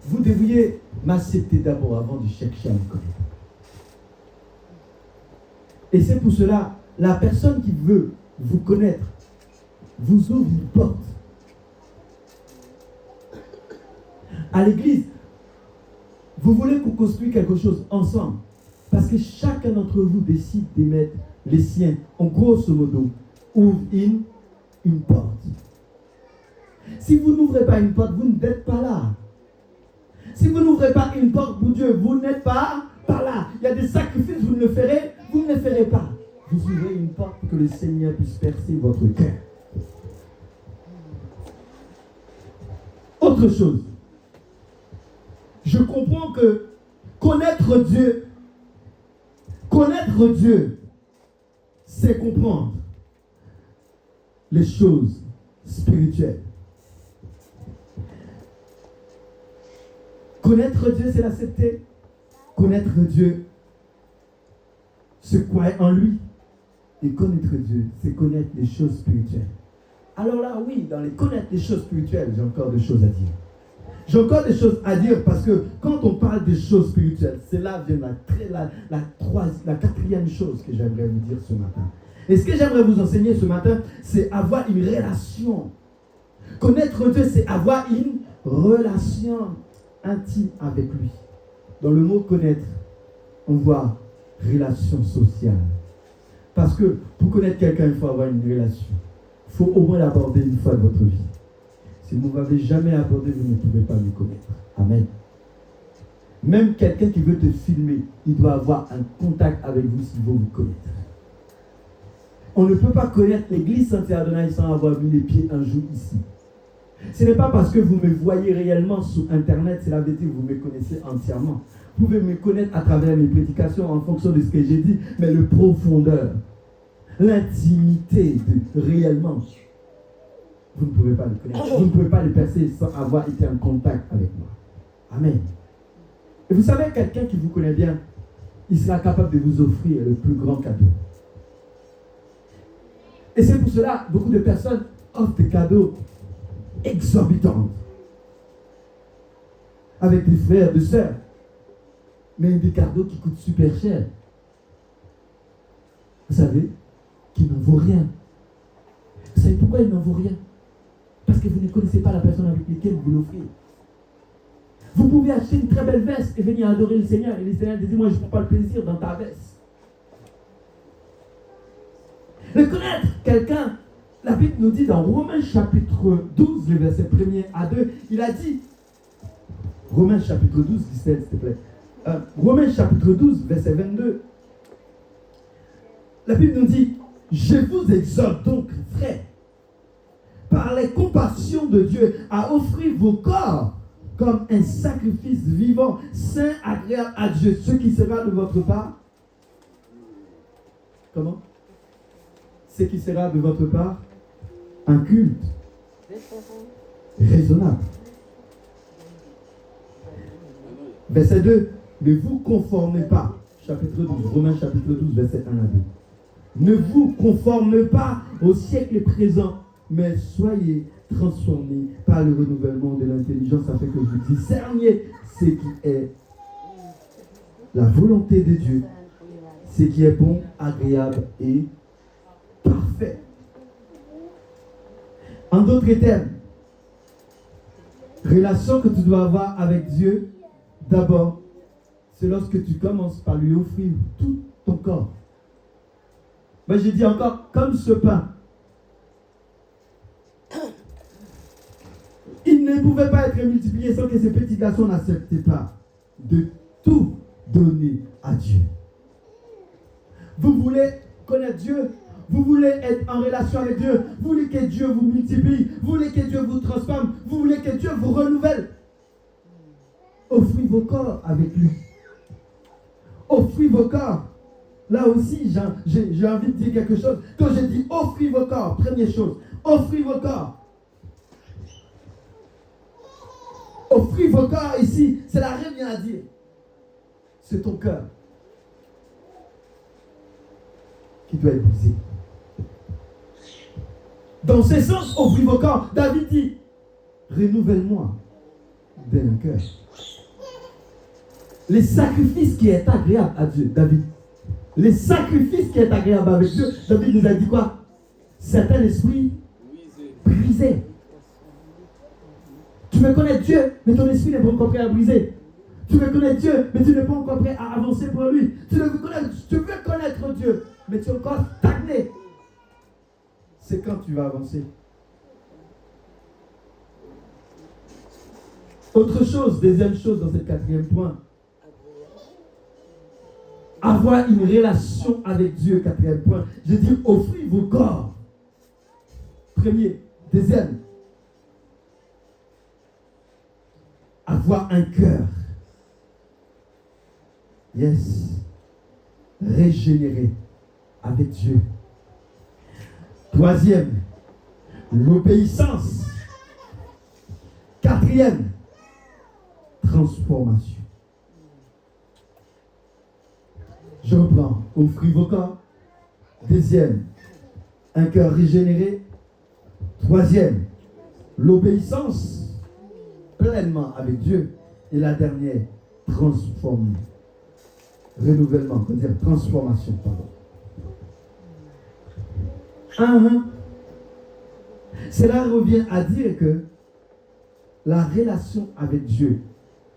S2: Vous devriez m'accepter d'abord avant de chercher à me connaître. Et c'est pour cela, la personne qui veut vous connaître vous ouvre une porte. À l'église, vous voulez qu'on construise quelque chose ensemble. Parce que chacun d'entre vous décide de mettre les siens, en grosso modo, ouvre une porte. Si vous n'ouvrez pas une porte, vous n'êtes pas là. Si vous n'ouvrez pas une porte pour Dieu, vous n'êtes pas là. Il y a des sacrifices, vous ne le ferez pas. Vous ouvrez une porte pour que le Seigneur puisse percer votre cœur. Autre chose. Je comprends que connaître Dieu, c'est comprendre les choses spirituelles. Connaître Dieu, c'est l'accepter. Connaître Dieu, c'est croire en lui. Et connaître Dieu, c'est connaître les choses spirituelles. Alors là, oui, dans les connaître les choses spirituelles, j'ai encore des choses à dire. J'ai encore des choses à dire parce que quand on parle des choses spirituelles, c'est là vient la quatrième chose que j'aimerais vous dire ce matin. Et ce que j'aimerais vous enseigner ce matin, c'est avoir une relation. Connaître Dieu, c'est avoir une relation intime avec lui. Dans le mot connaître, on voit relation sociale. Parce que pour connaître quelqu'un, il faut avoir une relation. Il faut au moins l'aborder une fois dans votre vie. Si vous ne m'avez jamais abordé, vous ne pouvez pas me connaître. Amen. Même quelqu'un qui veut te filmer, il doit avoir un contact avec vous s'il veut vous connaître. On ne peut pas connaître l'église Saint-Adonai sans avoir mis les pieds un jour ici. Ce n'est pas parce que vous me voyez réellement sur Internet, c'est la vérité, vous me connaissez entièrement. Vous pouvez me connaître à travers mes prédications en fonction de ce que j'ai dit, mais le profondeur, l'intimité de réellement, vous ne pouvez pas le connaître. Vous ne pouvez pas le percer sans avoir été en contact avec moi. Amen. Et vous savez, quelqu'un qui vous connaît bien, il sera capable de vous offrir le plus grand cadeau. Et c'est pour cela beaucoup de personnes offrent des cadeaux exorbitants avec des frères, des sœurs, mais des cadeaux qui coûtent super cher. Vous savez, qui n'en vaut rien. Vous savez pourquoi il n'en vaut rien? Parce que vous ne connaissez pas la personne avec laquelle vous l'offrez. Vous pouvez acheter une très belle veste et venir adorer le Seigneur. Et le Seigneur dit, moi je ne prends pas le plaisir dans ta veste. Le connaître quelqu'un, la Bible nous dit dans Romains chapitre 12, le verset 1er à 2, il a dit, Romains chapitre 12, 17 s'il te plaît, Romains chapitre 12, verset 22, la Bible nous dit, je vous exhorte donc, frères, par les compassions de Dieu, à offrir vos corps comme un sacrifice vivant, saint, agréable à Dieu, ce qui sera de votre part. Comment? Ce qui sera de votre part un culte raisonnable. Verset 2. Ne vous conformez pas. Chapitre 12, Romains chapitre 12, verset 1 à 2. Ne vous conformez pas au siècle présent, mais soyez transformés par le renouvellement de l'intelligence afin que vous discerniez ce qui est la volonté de Dieu, ce qui est bon, agréable et parfait. En d'autres termes, relation que tu dois avoir avec Dieu, d'abord, c'est lorsque tu commences par lui offrir tout ton corps. Mais je dis encore, comme ce pain, il ne pouvait pas être multiplié sans que ces petits garçons n'acceptaient pas de tout donner à Dieu. Vous voulez connaître Dieu? Vous voulez être en relation avec Dieu? Vous voulez que Dieu vous multiplie? Vous voulez que Dieu vous transforme? Vous voulez que Dieu vous renouvelle? Offrez vos corps avec lui. Offrez vos corps. Là aussi, j'ai envie de dire quelque chose. Quand je dis offrez vos corps, première chose, offrez vos corps. Offrez vos corps ici, c'est la rien à dire. C'est ton cœur qui doit être brisé. Dans ce sens, offrez vos corps. David dit, renouvelle-moi d'un cœur. Les sacrifices qui est agréable à Dieu, David. Les sacrifices qui est agréable avec Dieu, David nous a dit quoi? C'est un esprit brisé. Tu veux connaître Dieu, mais ton esprit n'est pas encore prêt à briser. Tu veux connaître Dieu, mais tu n'es pas encore prêt à avancer pour lui. Tu veux connaître Dieu, mais tu es encore stagné. C'est quand tu vas avancer. Autre chose, deuxième chose dans ce quatrième point. Avoir une relation avec Dieu, quatrième point. Je dis, offrez vos corps. Premier. Deuxième. Avoir un cœur. Yes. Régénéré avec Dieu. Troisième. L'obéissance. Quatrième. Transformation. Je reprends. Offrez vos corps. Deuxième. Un cœur régénéré. Troisième. L'obéissance pleinement avec Dieu. Et la dernière, transformer. Renouvellement, c'est-à-dire transformation, pardon. Cela revient à dire que la relation avec Dieu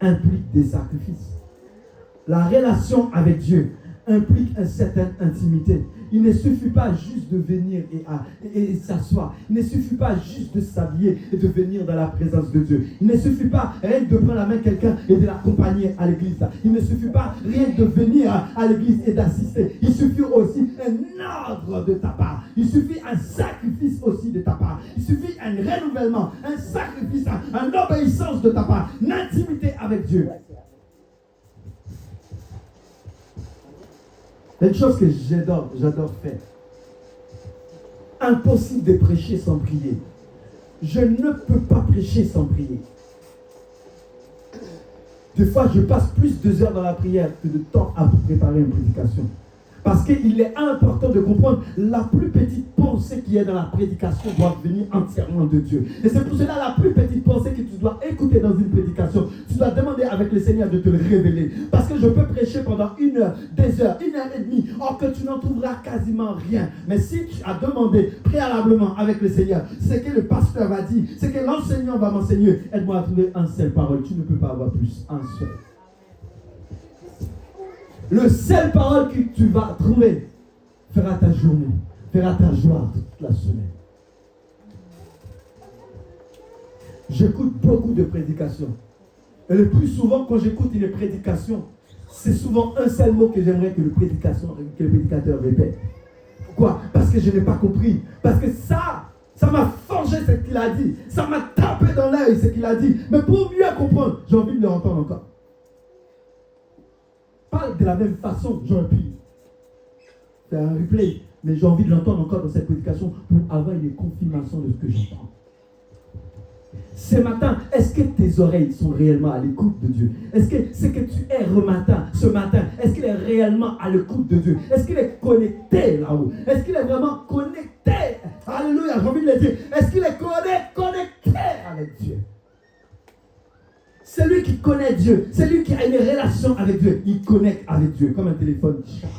S2: implique des sacrifices. La relation avec Dieu implique une certaine intimité. Il ne suffit pas juste de venir et s'asseoir. Il ne suffit pas juste de s'habiller et de venir dans la présence de Dieu. Il ne suffit pas rien de prendre la main de quelqu'un et de l'accompagner à l'église. Il ne suffit pas rien de venir à l'église et d'assister. Il suffit aussi un ordre de ta part. Il suffit un sacrifice aussi de ta part. Il suffit un renouvellement, un sacrifice, une obéissance de ta part, une intimité avec Dieu. Une chose que j'adore faire. Impossible de prêcher sans prier. Je ne peux pas prêcher sans prier. Des fois, je passe plus de 2 heures dans la prière que de temps à préparer une prédication. Parce qu'il est important de comprendre la plus petite pensée qui est dans la prédication doit venir entièrement de Dieu. Et c'est pour cela la plus petite pensée que tu dois écouter dans une prédication. Tu dois demander avec le Seigneur de te le révéler. Parce que je peux prêcher pendant 1 heure, 2 heures, 1 heure et demie, or que tu n'en trouveras quasiment rien. Mais si tu as demandé préalablement avec le Seigneur, c'est que le pasteur va dire, c'est que l'enseignant va m'enseigner, aide-moi à trouver un seul parole. Tu ne peux pas avoir plus, un seul. Le seul parole que tu vas trouver fera ta journée, fera ta joie toute la semaine. J'écoute beaucoup de prédications. Et le plus souvent, quand j'écoute une prédication, c'est souvent un seul mot que j'aimerais que le prédicateur répète. Pourquoi? Parce que je n'ai pas compris. Parce que ça m'a forgé ce qu'il a dit. Ça m'a tapé dans l'œil ce qu'il a dit. Mais pour mieux comprendre, j'ai envie de le entendre encore. Parle de la même façon, j'aurais pu faire un replay, mais j'ai envie de l'entendre encore dans cette prédication pour avoir une confirmation de ce que j'entends. Ce matin, est-ce que tes oreilles sont réellement à l'écoute de Dieu? Est-ce que ce que tu es ce matin, est-ce qu'il est réellement à l'écoute de Dieu? Est-ce qu'il est connecté là-haut? Est-ce qu'il est vraiment connecté? Alléluia, j'ai envie de le dire. Est-ce qu'il est connecté avec Dieu? Celui qui connaît Dieu, celui qui a une relation avec Dieu, il connecte avec Dieu, comme un téléphone qui charge.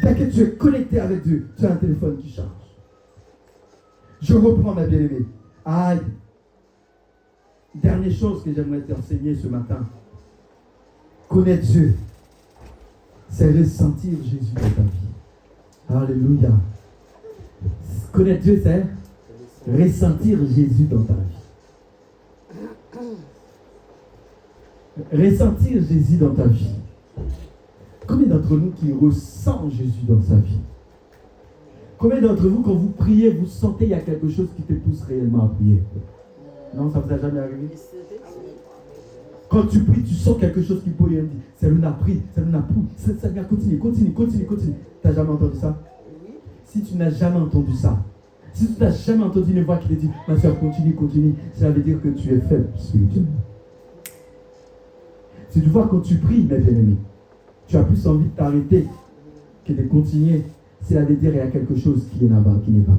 S2: Dès que tu es connecté avec Dieu, tu as un téléphone qui charge. Je reprends, ma bien-aimée. Aïe. Dernière chose que j'aimerais t'enseigner ce matin. Connaître Dieu, c'est ressentir Jésus dans ta vie. Alléluia. Connaître Dieu, c'est ressentir Jésus dans ta vie. Ressentir Jésus dans ta vie. Combien d'entre nous qui ressent Jésus dans sa vie? Combien d'entre vous, quand vous priez, vous sentez qu'il y a quelque chose qui te pousse réellement à prier? Non, ça ne vous a jamais arrivé? Quand tu pries, tu sens quelque chose qui peut dire, c'est l'on a pris, c'est l'on a pris, ça vient continue. Tu n'as jamais entendu ça? Si tu n'as jamais entendu ça, si tu n'as jamais entendu une voix qui te dit, ma soeur, continue, cela veut dire que tu es faible spirituellement. Si tu vois quand tu pries, mes bien-aimés, tu as plus envie de t'arrêter que de continuer. Cela veut dire qu'il y a quelque chose qui n'est pas.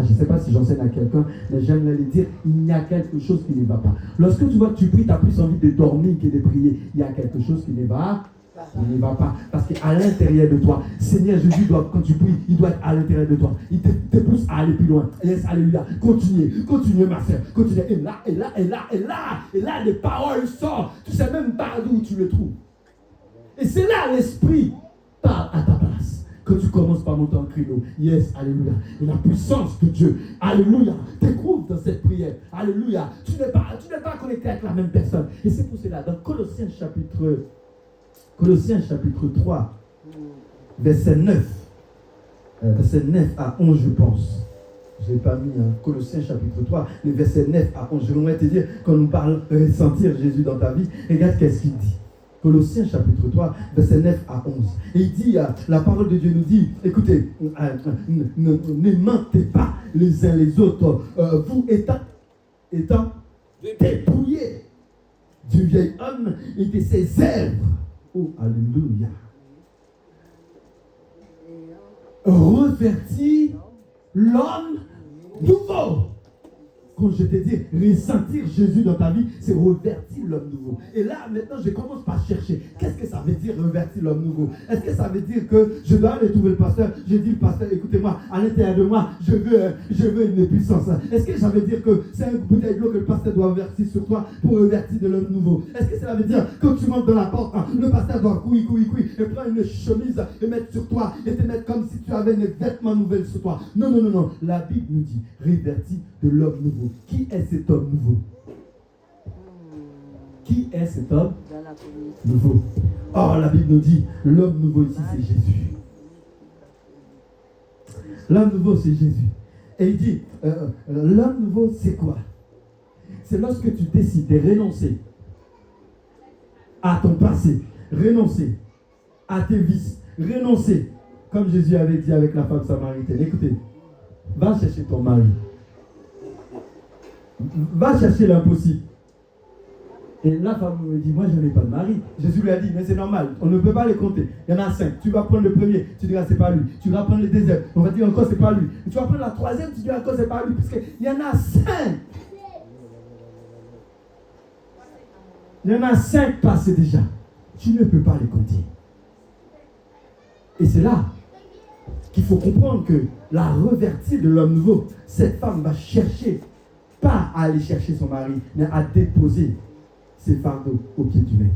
S2: Je ne sais pas si j'enseigne à quelqu'un, mais j'aime le dire, il y a quelque chose qui ne va pas. Lorsque tu vois que tu pries, tu as plus envie de dormir que de prier. Il y a quelque chose qui ne va pas. Parce qu'à l'intérieur de toi, Seigneur Jésus, quand tu pries, il doit être à l'intérieur de toi. Il te pousse à aller plus loin. Laisse, alléluia. Continue ma soeur. Continue. Et là, les paroles sortent. Tu ne sais même pas d'où tu le trouves. Et c'est là l'esprit parle à ta place. Quand tu commences par monter en créneau, yes, alléluia. Et la puissance de Dieu, alléluia, t'écoute dans cette prière. Alléluia. Tu n'es pas connecté avec la même personne. Et c'est pour cela, dans Colossiens chapitre 3, verset 9 à 11, je pense. Je n'ai pas mis Colossiens chapitre 3, le verset 9 à 11. Je voudrais te dire, quand on parle de ressentir Jésus dans ta vie, regarde qu'est-ce qu'il dit. Colossiens chapitre 3, verset 9 à 11. Et il dit, la parole de Dieu nous dit, écoutez, ne mentez pas les uns les autres, vous étant dépouillés du vieil homme et de ses œuvres. Oh, alléluia. Revêtis l'homme nouveau.
S3: quand je te dis ressentir Jésus dans ta vie, c'est revertir l'homme nouveau. Et là, maintenant, je commence par chercher. Qu'est-ce que ça veut dire revertir l'homme nouveau? Est-ce que ça veut dire que je dois aller trouver le pasteur? Je dis, le pasteur, écoutez-moi, à l'intérieur de moi, je veux une puissance. Est-ce que ça veut dire que c'est une bouteille d'eau que le pasteur doit verser sur toi pour revertir de l'homme nouveau? Est-ce que ça veut dire que quand tu montes dans la porte, le pasteur doit couiller, et prendre une chemise et mettre sur toi et te mettre comme si tu avais une vêtement nouvelle sur toi? Non, non, non, non. La Bible nous dit, revertir de l'homme nouveau. Qui est cet homme nouveau? Qui est cet homme nouveau? Oh, la Bible nous dit, l'homme nouveau ici, c'est Jésus. L'homme nouveau, c'est Jésus. Et il dit, l'homme nouveau, c'est quoi? C'est lorsque tu décides de renoncer à ton passé, renoncer à tes vices, renoncer, comme Jésus avait dit avec la femme samaritaine. Écoutez, va chercher ton mari. Va chercher l'impossible. Et la femme me dit, moi je n'ai pas de mari. Jésus lui a dit, mais c'est normal, on ne peut pas les compter. Il y en a 5. Tu vas prendre le premier, tu diras c'est pas lui. Tu vas prendre le deuxième, on va dire encore c'est pas lui. Et tu vas prendre la troisième, tu diras encore c'est pas lui. Parce qu'il y en a 5. Il y en a 5 passés déjà. Tu ne peux pas les compter. Et c'est là qu'il faut comprendre que la revertie de l'homme nouveau, cette femme va chercher, pas à aller chercher son mari, mais à déposer ses fardeaux au pied du maître.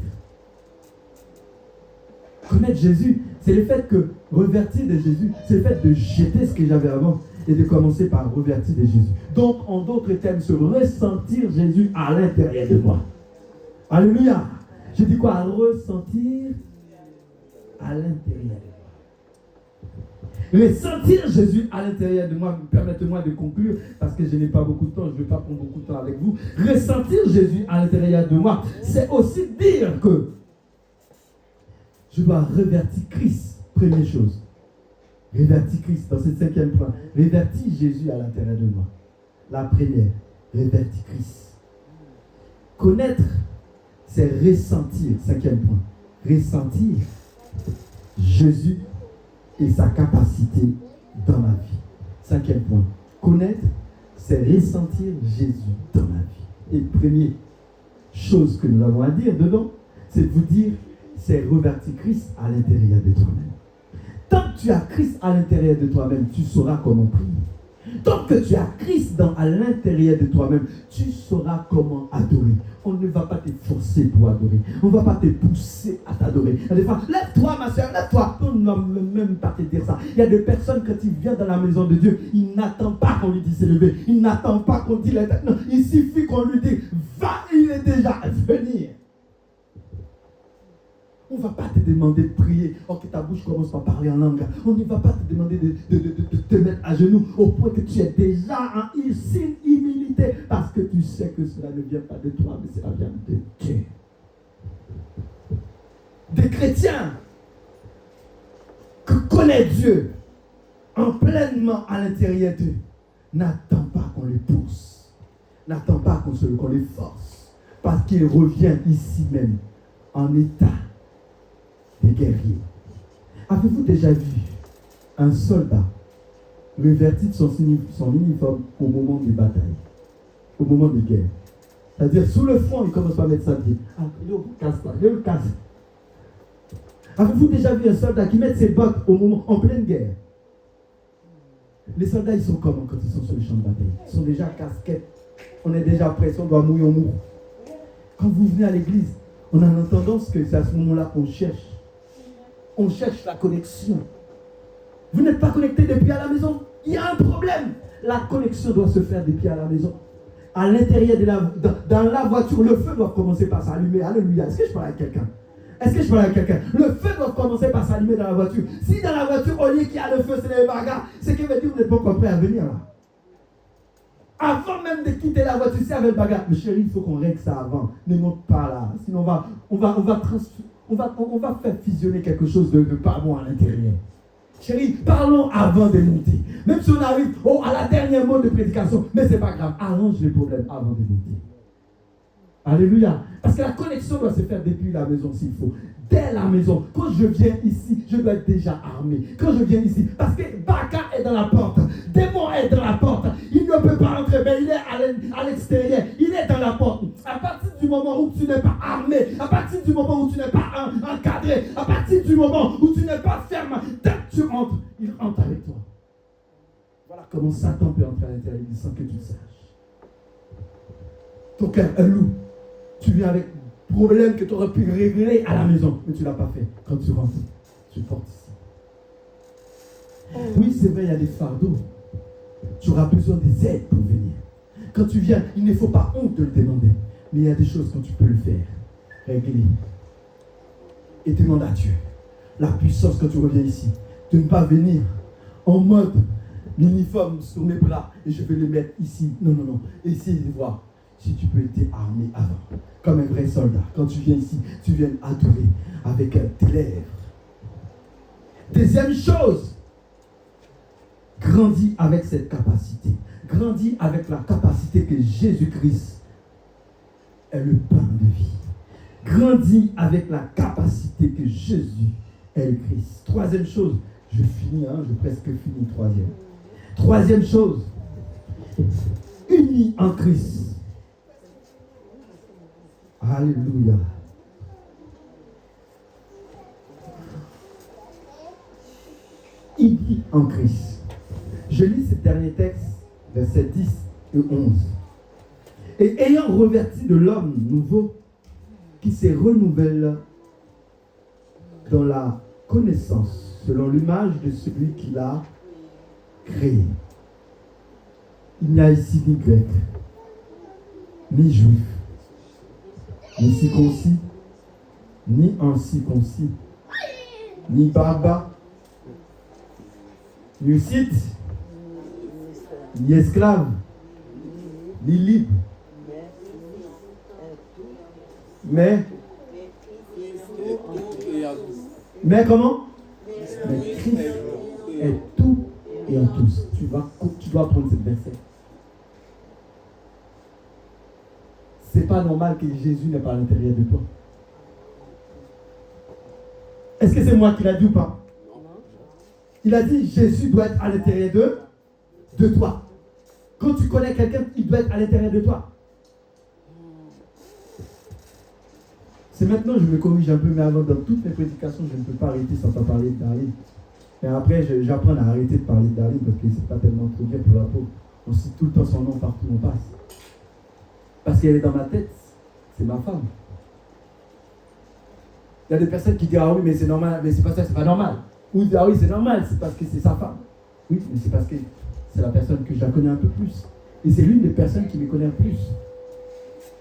S3: Connaître Jésus, c'est le fait que revertir de Jésus, c'est le fait de jeter ce que j'avais avant et de commencer par revertir de Jésus. Donc, en d'autres termes, se ressentir Jésus à l'intérieur de moi. Alléluia. Je dis quoi? Ressentir à l'intérieur de moi. Ressentir Jésus à l'intérieur de moi, permettez-moi de conclure parce que je n'ai pas beaucoup de temps, je ne vais pas prendre beaucoup de temps avec vous. Ressentir Jésus à l'intérieur de moi, c'est aussi dire que je dois revertir Christ, première chose. Revertir Christ dans ce 5e point. Revertir Jésus à l'intérieur de moi. La première, revertir Christ. Connaître, c'est ressentir, 5e point. Ressentir Jésus et sa capacité dans ma vie. 5e point. Connaître, c'est ressentir Jésus dans ma vie. Et première chose que nous avons à dire dedans, c'est de vous dire, c'est revertir Christ à l'intérieur de toi-même. Tant que tu as Christ à l'intérieur de toi-même, tu sauras comment prier. Tant que tu as Christ à l'intérieur de toi-même, tu sauras comment adorer. On ne va pas te forcer pour adorer. On ne va pas te pousser à t'adorer. Des fois, lève-toi ma soeur, lève-toi. On ne va même pas te dire ça. Il y a des personnes, quand ils viennent dans la maison de Dieu, ils n'attendent pas qu'on lui dise se lever. Ils n'attendent pas qu'on dise non, il suffit qu'on lui dise, va, il est déjà à venir. On ne va pas te demander de prier. Oh, que ta bouche commence par parler en langue. On ne va pas te demander de te mettre à genoux au point que tu es déjà en humilité parce que tu sais que cela ne vient pas de toi, mais cela vient de Dieu. Des chrétiens qui connaissent Dieu en pleinement à l'intérieur d'eux n'attendent pas qu'on les pousse, n'attendent pas qu'on les force parce qu'ils reviennent ici même en état des guerriers. Avez-vous déjà vu un soldat revêtir son uniforme au moment des batailles, au moment des guerres? C'est-à-dire, sous le front, il commence à mettre sa pied. Ah, il le casse. Avez-vous déjà vu un soldat qui met ses bottes au moment, en pleine guerre? Les soldats, ils sont comment quand ils sont sur le champ de bataille? Ils sont déjà casquettes. On est déjà prêts, si on doit mourir, on mourra. Quand vous venez à l'église, on a tendance que c'est à ce moment-là qu'on cherche. On cherche la connexion. Vous n'êtes pas connecté depuis à la maison. Il y a un problème. La connexion doit se faire depuis à la maison. À l'intérieur dans la voiture, le feu doit commencer par s'allumer. Alléluia. Est-ce que je parle avec quelqu'un? Le feu doit commencer par s'allumer dans la voiture. Si dans la voiture, au lieu qu'il y a le feu, c'est les bagarres, c'est que veut dire que vous n'êtes pas encore prêt à venir là. Avant même de quitter la voiture, si avec le bagarre, mais chérie, il faut qu'on règle ça avant. Ne monte pas là. Sinon, on va faire fusionner quelque chose de pas bon à l'intérieur. Chérie, parlons avant de monter. Même si on arrive à la dernière mot de prédication, mais c'est pas grave. Arrange les problèmes avant de monter. Alléluia. Parce que la connexion doit se faire depuis la maison s'il faut. Dès la maison. Quand je viens ici, je dois être déjà armé. Quand je viens ici, parce que Baka est dans la porte. démon est dans la porte. Il ne peut pas entrer, mais il est à l'extérieur. Il est dans la porte. À partir du moment où tu n'es pas armé, à partir du moment où tu n'es pas encadré, à partir du moment où tu n'es pas ferme, dès que tu entres, il entre avec toi. Voilà comment Satan peut entrer à l'intérieur sans que tu le saches. Ton cœur est lourd. Tu viens avec problème que tu aurais pu régler à la maison, mais tu ne l'as pas fait. Quand tu rentres, tu portes ici. Oui, c'est vrai, il y a des fardeaux. Tu auras besoin des aides pour venir. Quand tu viens, il ne faut pas honte de le demander. Mais il y a des choses quand tu peux le faire. Régler. Et demande à Dieu la puissance quand tu reviens ici. De ne pas venir en mode l'uniforme sur mes bras et je vais le mettre ici. Non, non, non. Essaye de voir si tu peux être armé avant. Comme un vrai soldat. Quand tu viens ici, tu viens adorer avec tes lèvres. Deuxième chose, grandis avec cette capacité. Grandis avec la capacité que Jésus-Christ est le pain de vie. Grandis avec la capacité que Jésus est le Christ. Troisième chose, je finis, j'ai presque fini. Troisième chose, unis en Christ. Alléluia. Unis en Christ. Je lis ce dernier texte, versets 10 et 11. Et ayant revêtu de l'homme nouveau, qui se renouvelle dans la connaissance, selon l'image de celui qui l'a créé. Il n'y a ici ni grec, ni juif, ni circoncis, ni incirconcis, ni barbare, ni scythe, ni esclave, ni libre. Mais comment? Mais Christ est tout et en tous. Tu dois prendre cette verset. C'est pas normal que Jésus n'est pas à l'intérieur de toi. Est-ce que c'est moi qui l'a dit ou pas? Il a dit Jésus doit être à l'intérieur de toi. Quand tu connais quelqu'un, il doit être à l'intérieur de toi. C'est maintenant que je me corrige un peu, mais avant, dans toutes mes prédications, je ne peux pas arrêter sans pas parler de Darlene. Et après, j'apprends à arrêter de parler de Darlene parce que c'est pas tellement trop bien pour la peau. On cite tout le temps son nom partout où on passe. Parce qu'elle est dans ma tête, c'est ma femme. Il y a des personnes qui disent ah oui, mais c'est normal, mais c'est pas ça, c'est pas normal. Ou disent ah oui, c'est normal, c'est parce que c'est sa femme. Oui, mais c'est parce que c'est la personne que je la connais un peu plus. Et c'est l'une des personnes qui me connaît le plus.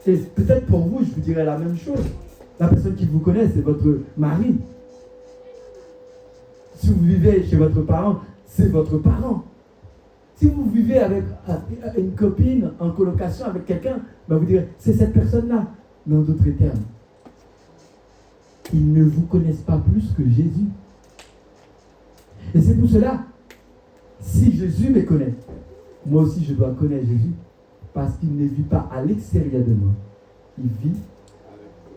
S3: Et peut-être pour vous, je vous dirais la même chose. La personne qui vous connaît, c'est votre mari. Si vous vivez chez votre parent, c'est votre parent. Si vous vivez avec une copine en colocation avec quelqu'un, ben vous direz, c'est cette personne-là. Mais en d'autres termes, ils ne vous connaissent pas plus que Jésus. Et c'est pour cela, si Jésus me connaît, moi aussi je dois connaître Jésus, parce qu'il ne vit pas à l'extérieur de moi. Il vit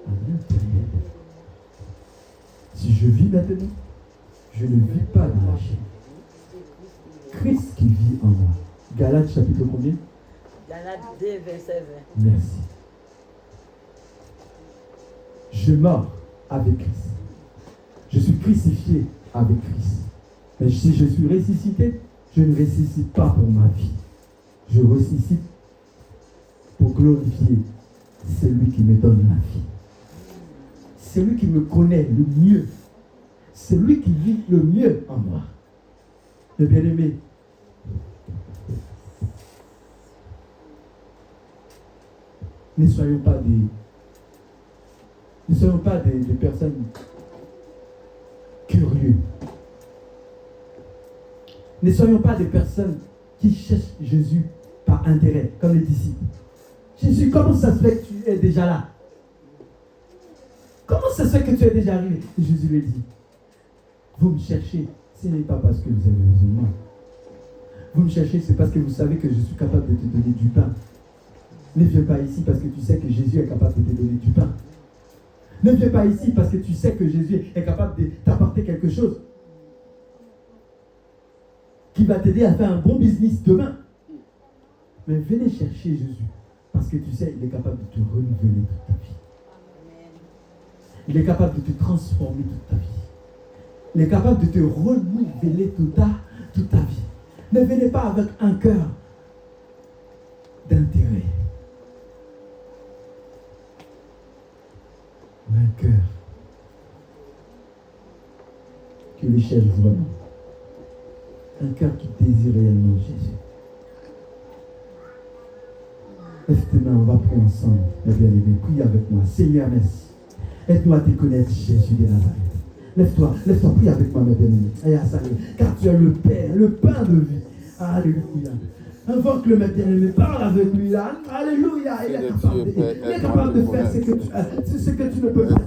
S3: à l'intérieur de moi. Si je vis maintenant, je ne vis pas dans la chair. Christ qui vit en moi. Galates chapitre combien?
S4: Galates 2, verset 20.
S3: Merci. Je meurs avec Christ. Je suis crucifié avec Christ. Mais si je suis ressuscité, je ne ressuscite pas pour ma vie. Je ressuscite pour glorifier celui qui me donne la vie. Celui qui me connaît le mieux. Celui qui vit le mieux en moi. Mes bien-aimés, ne soyons pas des personnes curieuses. Ne soyons pas des personnes qui cherchent Jésus par intérêt, comme les disciples. Jésus, comment ça se fait que tu es déjà là? Comment ça se fait que tu es déjà arrivé? Et Jésus lui dit, vous me cherchez, ce n'est pas parce que vous avez besoin de moi. Vous me cherchez, c'est parce que vous savez que je suis capable de te donner du pain. Ne viens pas ici parce que tu sais que Jésus est capable de te donner du pain. Ne viens pas ici parce que tu sais que Jésus est capable de t'apporter quelque chose qui va t'aider à faire un bon business demain. Mais venez chercher Jésus. Parce que tu sais, il est capable de te renouveler toute ta vie. Il est capable de te transformer toute ta vie. Il est capable de te renouveler toute ta vie. Ne venez pas avec un cœur d'intérêt. Mais un cœur qui le cherche vraiment. Un cœur qui désire réellement Jésus. Lève tes mains, on va prier ensemble, mes bien-aimés. Prie avec moi. Seigneur, merci. Aide-nous à te connaître, Jésus de Nazareth. Lève-toi, prie avec moi, mes bien-aimés. Car tu es le Père, le pain de vie. Alléluia. Invoque-le, mes bien-aimés. Parle avec lui. Alléluia. Il est capable de faire ce que tu ne peux pas dire.